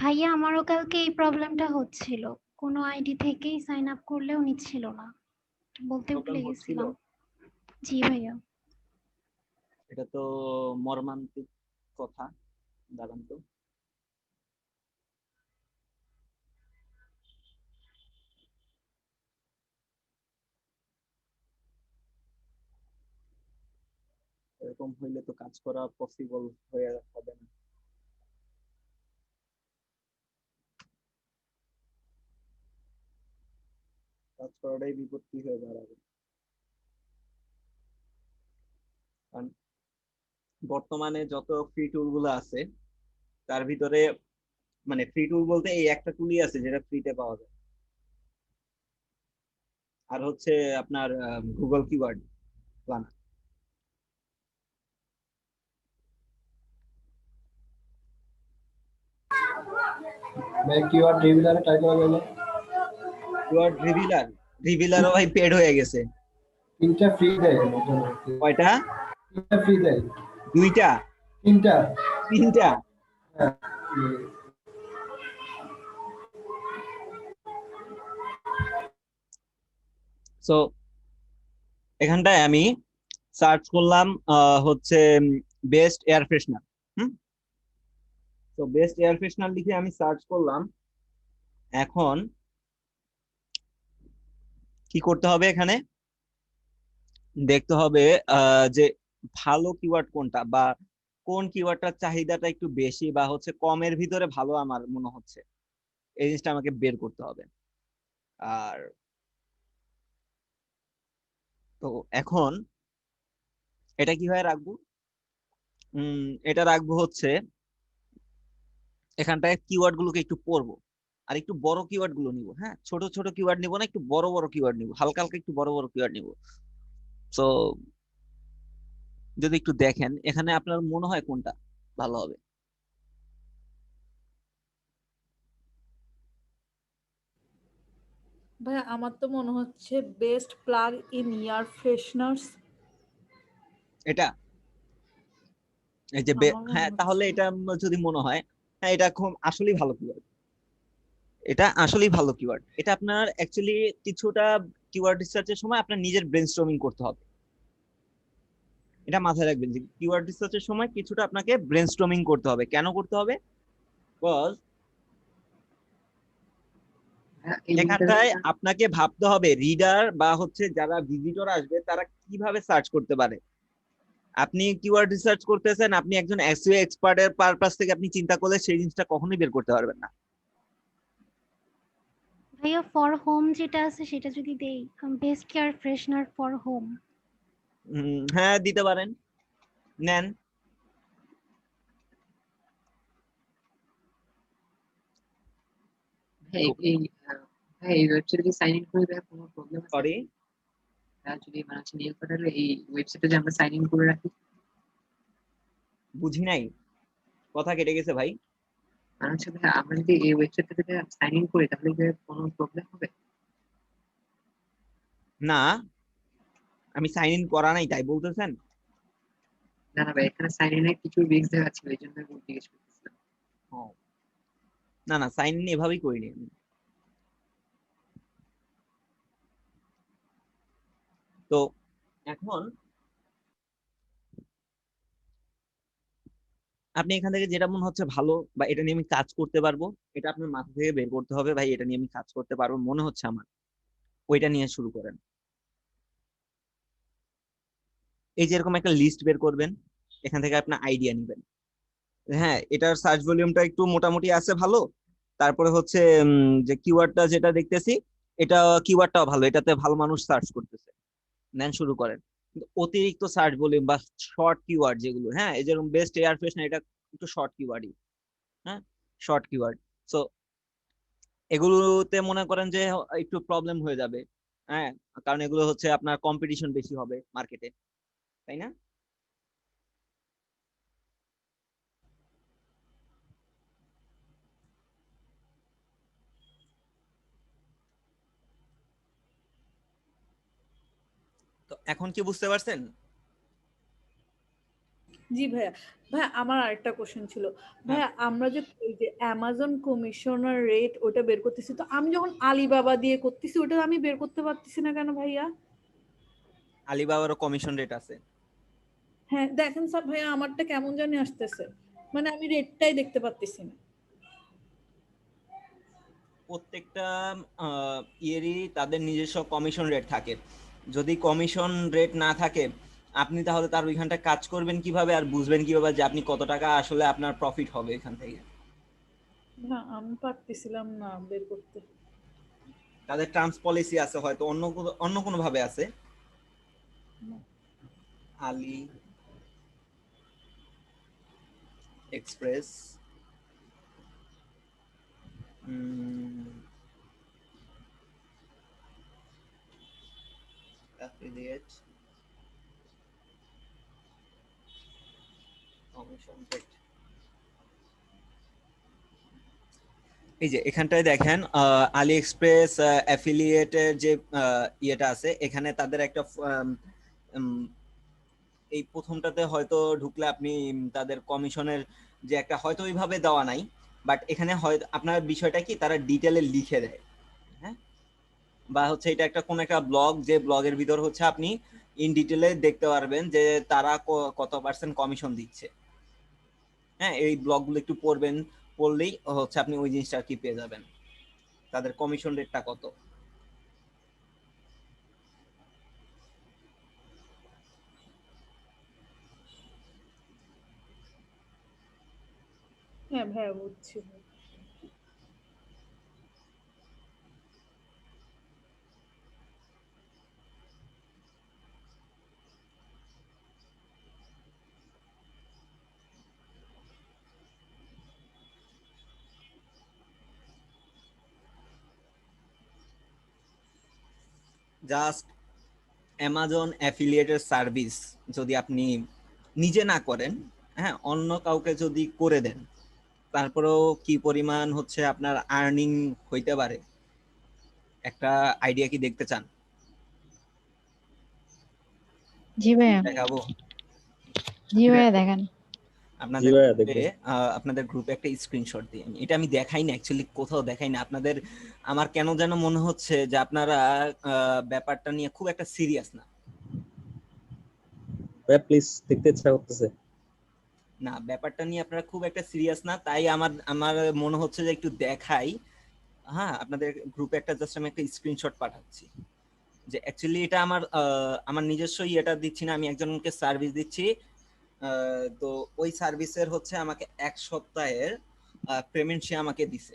ভাইয়া আমারও কালকে এই প্রবলেমটা হচ্ছিল, কোনো আইডি থেকেই সাইন আপ করলেও নিচ্ছিল না, বলতে ভুলে প্রবলেম হচ্ছিল? গেছিলাম। জি ভাইয়া। এটা তো মর্মান্তিক কথা। দাঁড়ান তো। এরকম হইলে তো কাজ করা পসিবল হয়ে হবে না। কাজ করাটাই বিপত্তি হয়ে দাঁড়াবে। কারণ বর্তমানে যত ফ্রি টুল গুলো আছে তার ভিতরে, মানে ফ্রি টুল বলতে এই একটা টুলই আছে যেটা ফ্রিতে পাওয়া যায়, আর হচ্ছে আপনার গুগল কিওয়ার্ড প্ল্যানার। मैं कीवर्ड रिवीलर टाइप করা গেল কিওয়ার্ড রিভিলারও ভাই পেড হয়ে গেছে। তিনটা ফ্রি দেয় কয়টা? তিনটা ফ্রি দেয়। দুইটা? তিনটা? তিনটা? হ্যাঁ। সো এখানটায় আমি সার্চ করলাম হচ্ছে বেস্ট এয়ার ফ্রেশনার। তো বেস্ট এয়ার ফ্রেশনার লিখে আমি সার্চ করলাম। এখন কি করতে হবে? এখানে দেখতে হবে যে ভালো কিওয়ার্ড কোনটা, বা কোন কিওয়ার্ডটার চাহিদাটা একটু বেশি বা হচ্ছে কমের ভিতরে ভালো আমার মনে হচ্ছে, এই জিনিসটা আমাকে বের করতে হবে। আর তো এখন এটা কিভাবে রাখবো? এটা রাখবো হচ্ছে এখানটায় কিওয়ার্ড গুলোকে একটু পড়বো, আর একটু বড় কিওয়ার্ড গুলো নিবো। হ্যাঁ, ছোট ছোট কিওয়ার্ড নিবো না, একটু বড় বড় কিওয়ার্ড নিবো, হালকা হালকা একটু বড় বড় কিওয়ার্ড নিবো। সো যদি একটু দেখেন এখানে আপনার মনে হয় কোনটা ভালো হবে? ভাইয়া আমার তো মনে হচ্ছে বেস্ট প্লাগ ইন ইয়ার ফ্রেশনার্স। এটা এই যে আমার মনে হ্যাঁ, তাহলে হচ্ছে এটা যদি মনে হয়, হ্যাঁ এটা খুব আসলেই ভালো কিওয়ার্ড। এটা আসলেই ভালো কিওয়ার্ড। এটা আপনার অ্যাকচুয়ালি কিছুটা কিওয়ার্ড রিসার্চের সময় আপনার নিজের ব্রেনস্টর্মিং করতে হবে। এটা মাথায় রাখবেন যে কিওয়ার্ড রিসার্চের সময় কিছুটা আপনাকে ব্রেনস্টর্মিং করতে হবে। কেন করতে হবে? বিকজ এই লিঙ্কটা এখানটায় আপনাকে ভাবতে হবে রিডার বা হচ্ছে যারা ভিজিটর আসবে তারা কিভাবে সার্চ করতে পারে। আপনি কিওয়ার্ড রিসার্চ করতেছেন, আপনি একজন এসইও এক্সপার্টের পারপাস থেকে আপনি চিন্তা করলে সেই জিনিসটা কখনোই বের করতে পারবেন না। ভাইয়া ফর হোম যেটা আছে সেটা যদি দেই, best care freshener for home. হ্যাঁ দিতে পারেন, নেন। হ্যাঁ এই হ্যাঁ এই ওয়েবসাইটে কি সাইন ইন করে দেওয়ার কোনো প্রবলেম আছে? সরি যদি মানে হচ্ছে নীল কাটারের এই ওয়েবসাইটে যে আমরা সাইন ইন করে রাখি, বুঝি নাই, কথা কেটে গেছে ভাই। মানে হচ্ছে ভাই আমরা যদি এই ওয়েবসাইটে থেকে সাইন ইন করি তাহলে কি কোনো প্রবলেম হবে? না, আমি সাইন ইন করা নাই তাই বলতেছেন? না না ভাই, এখানে সাইন ইনে কিছু রিস্ক দেখাচ্ছিল, এই জন্য আমি জিজ্ঞেস করতেছিলাম। ও, না না, সাইন ইন এভাবেই করিনি আমি। তো এখন আপনি এখান থেকে যেটা মনে হচ্ছে ভালো বা এটা নিয়ে আমি কাজ করতে পারবো, এটা আপনার মাথা থেকে বের করতে হবে, ভাই এটা নিয়ে আমি কাজ করতে পারবো মনে হচ্ছে আমার, ওইটা নিয়ে শুরু করেন। এই যে এরকম একটা লিস্ট বের করবেন, এখান থেকে আপনার আইডিয়া নেবেন। হ্যাঁ, এটার সার্চ ভলিউমটা একটু মোটামুটি আছে ভালো, তারপরে হচ্ছে যে কিওয়ার্ডটা যেটা দেখতেছি এটা কিওয়ার্ডটাও ভালো, এটাতে ভালো মানুষ সার্চ করতেছে, নেন শুরু করেন। কিন্তু অতিরিক্ত সার্চ ভলিউম বা শর্ট কিওয়ার্ড যেগুলো, হ্যাঁ এই যেরকম বেস্ট এয়ার ফ্রেশনার, এটা একটু শর্ট কিওয়ার্ডই, হ্যাঁ শর্ট কিওয়ার্ড। সো এগুলোতে মনে করেন যে একটু প্রবলেম হয়ে যাবে, হ্যাঁ কারণ এগুলো হচ্ছে আপনার কম্পিটিশন বেশি হবে মার্কেটে, তাই না? তো এখন কি বুঝতে পারছেন? জি ভাইয়া। ভাইয়া আমার আরেকটা কোশ্চেন ছিল, ভাইয়া আমরা যে এই যে অ্যামাজন কমিশনার রেট ওটা বের করতেছি, তো আমি যখন আলিবাবা দিয়ে করতেছি ওটা আমি বের করতে পারতেছি না কেন ভাইয়া? আলিবাবারও কমিশন রেট আছে। হ্যাঁ দেখেন স্যার ভাইয়া, আমারটা কেমন জানি আসতেছে, মানে আমি রেটটাই দেখতে পারতেছি না। প্রত্যেকটা ইয়েরই তাদের নিজস্ব কমিশন রেট থাকে। যদি কমিশন রেট না থাকে আপনি তাহলে তার ওইখানটা কাজ করবেন কিভাবে আর বুঝবেন কিভাবে যে আপনি কত টাকা আসলে আপনার প্রফিট হবে এখান থেকে? না আমি পারতেছিলাম না বের করতে। তাদের টার্মস পলিসি আছে, হয়তো অন্য কোনো ভাবে আছে। আলি এক্সপ্রেস affiliate commission rate। এই যে এখানটায় দেখেন আলি এক্সপ্রেস অ্যাফিলিয়েটের যে ইয়েটা আছে, এখানে তাদের একটা এই প্রথমটাতে হয়তো ঢুকলে আপনি তাদের কমিশনের যে একটা হয়তো ওইভাবে দেওয়া নাই, বাট এখানে হয়তো আপনার বিষয়টা কি তারা ডিটেলে লিখে দেয়, হ্যাঁ বা হচ্ছে এটা একটা কোন একটা ব্লগ, যে ব্লগের ভিতর হচ্ছে আপনি ইন ডিটেলে দেখতে পারবেন যে তারা কত পার্সেন্ট কমিশন দিচ্ছে। হ্যাঁ এই ব্লগগুলো একটু পড়বেন, পড়লেই হচ্ছে আপনি ওই জিনিসটা কি পেয়ে যাবেন, তাদের কমিশন রেটটা কত। হ্যাঁ ভাইয়া বুঝছি। জাস্ট অ্যামাজন অ্যাফিলিয়েটের সার্ভিস যদি আপনি নিজে না করেন, হ্যাঁ, অন্য কাউকে যদি করে দেন, তারপরেও কি পরিমাণ হচ্ছে আপনার আর্নিং হইতে পারে, একটা আইডিয়া কি দেখতে চান? জি ভাইয়া, দেখাবো? জি ভাইয়া দেখান। আপনাদের ভাইয়া, গ্রুপে দেখবো। আপনাদের গ্রুপে একটা স্ক্রিনশট দিই আমি। এটা আমি দেখাই না অ্যাকচুয়ালি, কোথাও দেখাই না আপনাদের। আমার কেন যেন মনে হচ্ছে যে আপনারা ব্যাপারটা নিয়ে খুব একটা সিরিয়াস না। ভাইয়া প্লিজ, দেখতে ইচ্ছা করতেছে। না, ব্যাপারটা নিয়ে আপনারা খুব একটা সিরিয়াস না, তাই আমার আমার মনে হচ্ছে যে একটু দেখাই। হ্যাঁ, আপনাদের গ্রুপে একটা জাস্ট আমি একটা স্ক্রিনশট পাঠাচ্ছি যে অ্যাকচুয়ালি এটা আমার আমার নিজস্ব ইয়েটা দিচ্ছি না, আমি একজনকে সার্ভিস দিচ্ছি। তো ওই সার্ভিসের হচ্ছে আমাকে 1 সপ্তাহের পেমেন্ট সে আমাকে দিছে।